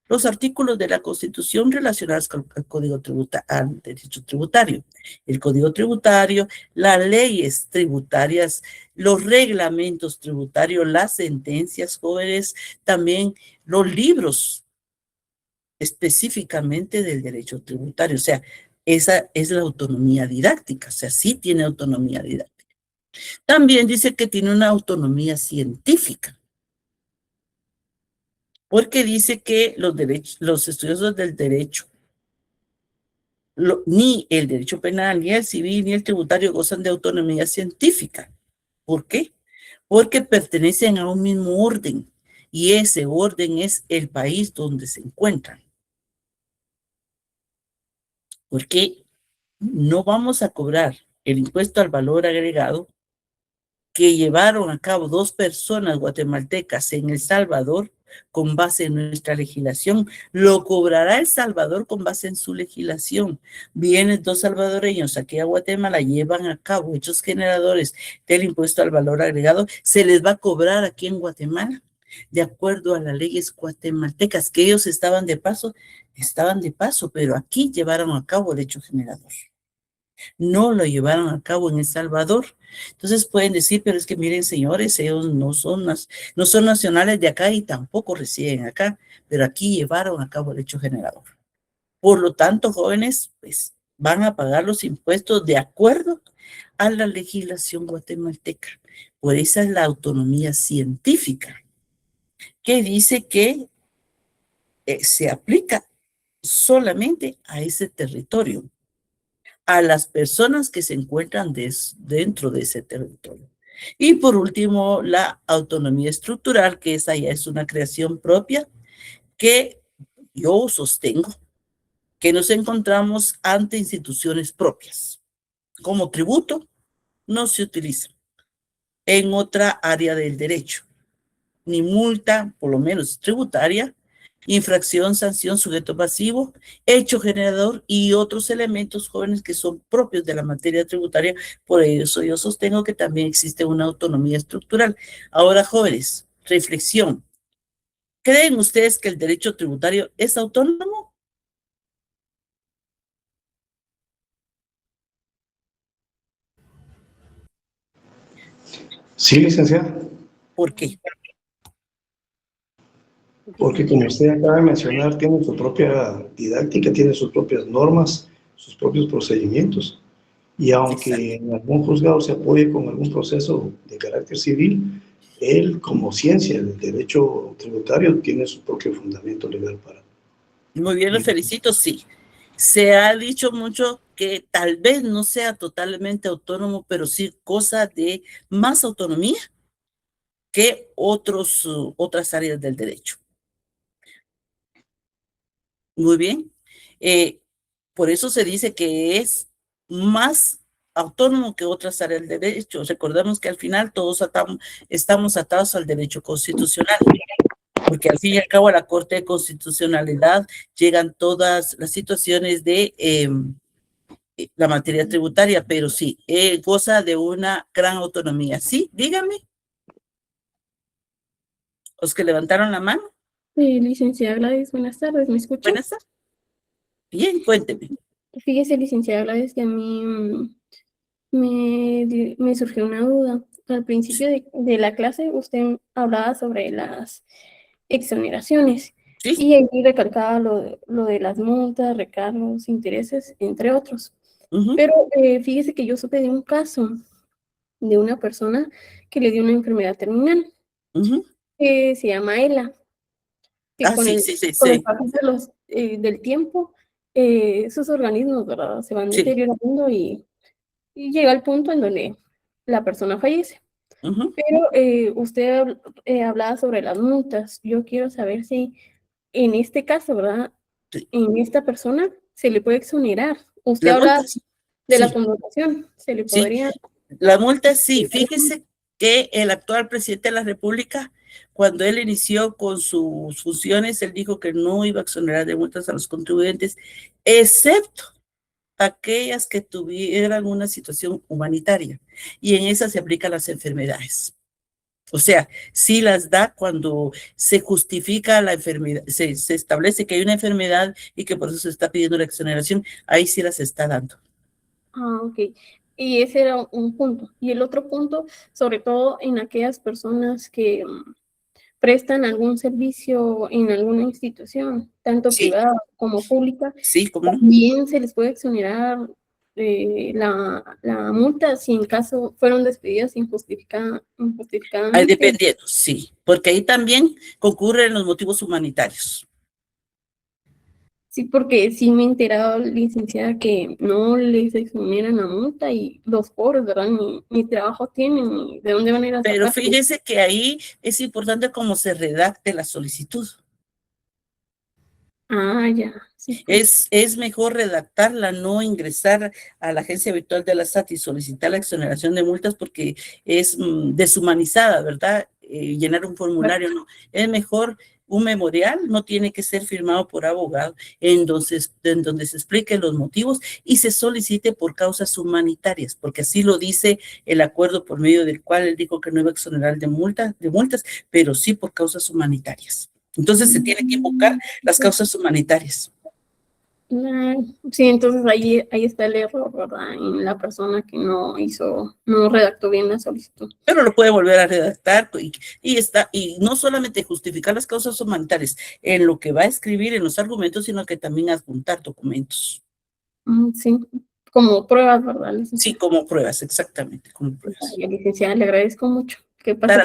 los artículos de la Constitución relacionados con el Código Tributario, al derecho tributario. El Código Tributario, las leyes tributarias, los reglamentos tributarios, las sentencias, jóvenes, también los libros específicamente del derecho tributario. O sea, esa es la autonomía didáctica, o sea, sí tiene autonomía didáctica. También dice que tiene una autonomía científica, porque dice que los estudiosos del derecho, ni el derecho penal, ni el civil, ni el tributario gozan de autonomía científica. ¿Por qué? Porque pertenecen a un mismo orden, y ese orden es el país donde se encuentran. Porque no vamos a cobrar el impuesto al valor agregado que llevaron a cabo 2 personas guatemaltecas en El Salvador con base en nuestra legislación, lo cobrará El Salvador con base en su legislación. Vienen 2 salvadoreños aquí a Guatemala, llevan a cabo hechos generadores del impuesto al valor agregado, se les va a cobrar aquí en Guatemala de acuerdo a las leyes guatemaltecas, que ellos estaban de paso, pero aquí llevaron a cabo el hecho generador. No lo llevaron a cabo en El Salvador. Entonces pueden decir, pero es que miren, señores, ellos no son nacionales de acá y tampoco residen acá, pero aquí llevaron a cabo el hecho generador. Por lo tanto, jóvenes, pues van a pagar los impuestos de acuerdo a la legislación guatemalteca. Por esa es la autonomía científica, que dice que se aplica solamente a ese territorio, a las personas que se encuentran dentro de ese territorio. Y por último, la autonomía estructural, que esa ya es una creación propia, que yo sostengo que nos encontramos ante instituciones propias. Como tributo, no se utiliza en otra área del derecho, ni multa, por lo menos tributaria, infracción, sanción, sujeto pasivo, hecho generador y otros elementos jóvenes que son propios de la materia tributaria. Por eso yo sostengo que también existe una autonomía estructural. Ahora, jóvenes, reflexión. ¿Creen ustedes que el derecho tributario es autónomo? Sí, licenciada. ¿Por qué? Porque como usted acaba de mencionar, tiene su propia didáctica, tiene sus propias normas, sus propios procedimientos. Y Exacto. aunque en algún juzgado se apoye con algún proceso de carácter civil, él, como ciencia del derecho tributario, tiene su propio fundamento legal para. Muy bien, los felicito, sí. Se ha dicho mucho que tal vez no sea totalmente autónomo, pero sí cosa de más autonomía que otras áreas del derecho. Muy bien. Por eso se dice que es más autónomo que otras áreas del derecho. Recordemos que al final todos estamos atados al derecho constitucional, porque al fin y al cabo a la Corte de Constitucionalidad llegan todas las situaciones de la materia tributaria, pero sí, goza de una gran autonomía. Sí, dígame, los que levantaron la mano. Licenciada Gladys, buenas tardes, ¿me escucha? Buenas tardes. Bien, cuénteme. Fíjese, licenciada Gladys, que a mí me surgió una duda. Al principio de la clase usted hablaba sobre las exoneraciones Sí. y ahí recalcaba lo de las multas, recargos, intereses, entre otros. Pero fíjese que yo supe de un caso de una persona que le dio una enfermedad terminal que se llama ELA, que con el paso del tiempo, esos organismos, ¿verdad?, se van deteriorando y llega al punto en donde la persona fallece. Pero usted hablaba sobre las multas. Yo quiero saber si en este caso, ¿verdad?, en esta persona se le puede exonerar. Usted habla de la connotación, se le podría. La multa sí, fíjese que el actual presidente de la República, cuando él inició con sus funciones, él dijo que no iba a exonerar de multas a los contribuyentes, excepto aquellas que tuvieran una situación humanitaria, y en esa se aplican las enfermedades. O sea, sí las da cuando se justifica la enfermedad, se establece que hay una enfermedad y que por eso se está pidiendo la exoneración, ahí sí las está dando. Ah, ok. Y ese era un punto. Y el otro punto, sobre todo en aquellas personas que prestan algún servicio en alguna institución, tanto privada como pública, también se les puede exonerar la multa si en caso fueron despedidas injustificadamente. Dependiendo, sí, porque ahí también concurren los motivos humanitarios. Sí, porque sí me he enterado, licenciada, que no les exoneran la multa y los pobres, ¿verdad? Ni trabajo tienen, ni de dónde van a ir a sacar. Pero fíjese que ahí es importante cómo se redacte la solicitud. Ah, ya. Sí, Es mejor redactarla, no ingresar a la agencia virtual de la SAT y solicitar la exoneración de multas porque es deshumanizada, ¿verdad? Llenar un formulario, no. Es mejor un memorial, no tiene que ser firmado por abogado, en donde se expliquen los motivos y se solicite por causas humanitarias, porque así lo dice el acuerdo por medio del cual él dijo que no iba a exonerar de multas, pero sí por causas humanitarias. Entonces se tiene que invocar las causas humanitarias. Sí, entonces ahí está el error, ¿verdad? En la persona que no redactó bien la solicitud. Pero lo puede volver a redactar y no solamente justificar las causas humanitarias en lo que va a escribir en los argumentos, sino que también adjuntar documentos. Sí, como pruebas, ¿verdad, licenciada? Sí, como pruebas, exactamente, como pruebas. Licenciada, le agradezco mucho. ¿Qué pasa?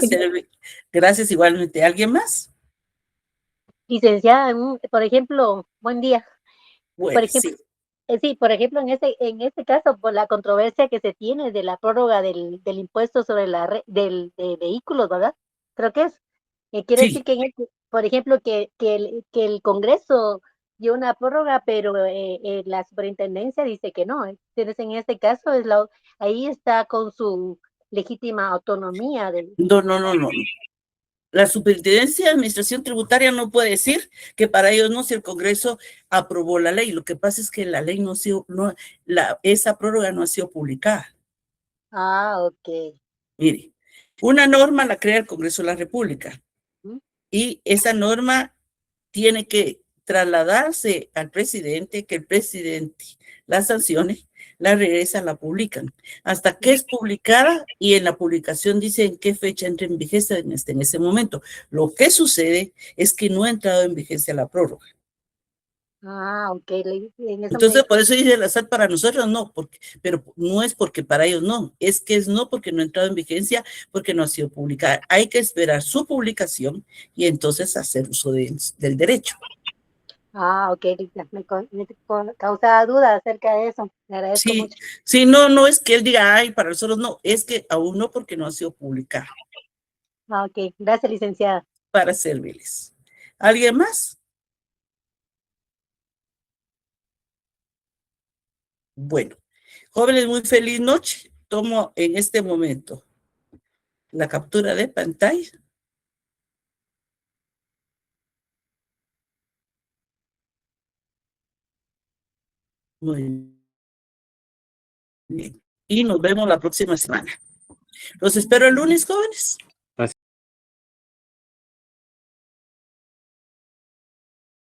Gracias igualmente. ¿Alguien más? Licenciada, por ejemplo, buen día. Bueno, Por ejemplo, sí. Sí, por ejemplo, en este caso, por la controversia que se tiene de la prórroga del impuesto sobre de vehículos, ¿verdad? Creo que es. Quiere decir Sí. que, por ejemplo, que el Congreso dio una prórroga, pero la superintendencia dice que no. Entonces, en este caso, ahí está con su legítima autonomía. No. La Superintendencia de Administración Tributaria no puede decir que para ellos no, si el Congreso aprobó la ley. Lo que pasa es que la ley esa prórroga no ha sido publicada. Ah, ok. Mire, una norma la crea el Congreso de la República ¿Mm? y esa norma tiene que trasladarse al presidente, que el presidente la sancione, la regresa, la publican, hasta que es publicada y en la publicación dice en qué fecha entra en vigencia en ese momento. Lo que sucede es que no ha entrado en vigencia la prórroga. Ah, ok. En eso Entonces, por eso dice la SAT para nosotros no, pero no es porque para ellos no, es que es no porque no ha entrado en vigencia, porque no ha sido publicada. Hay que esperar su publicación y entonces hacer uso del derecho. Ah, ok, Lisa, me causaba duda acerca de eso. Le agradezco mucho. Sí, no es que él diga, ay, para nosotros no, es que aún no porque no ha sido publicado. Ah, ok, gracias, licenciada. Para servirles. ¿Alguien más? Bueno, jóvenes, muy feliz noche. Tomo en este momento la captura de pantalla. Muy bien. Y nos vemos la próxima semana. Los espero el lunes, jóvenes.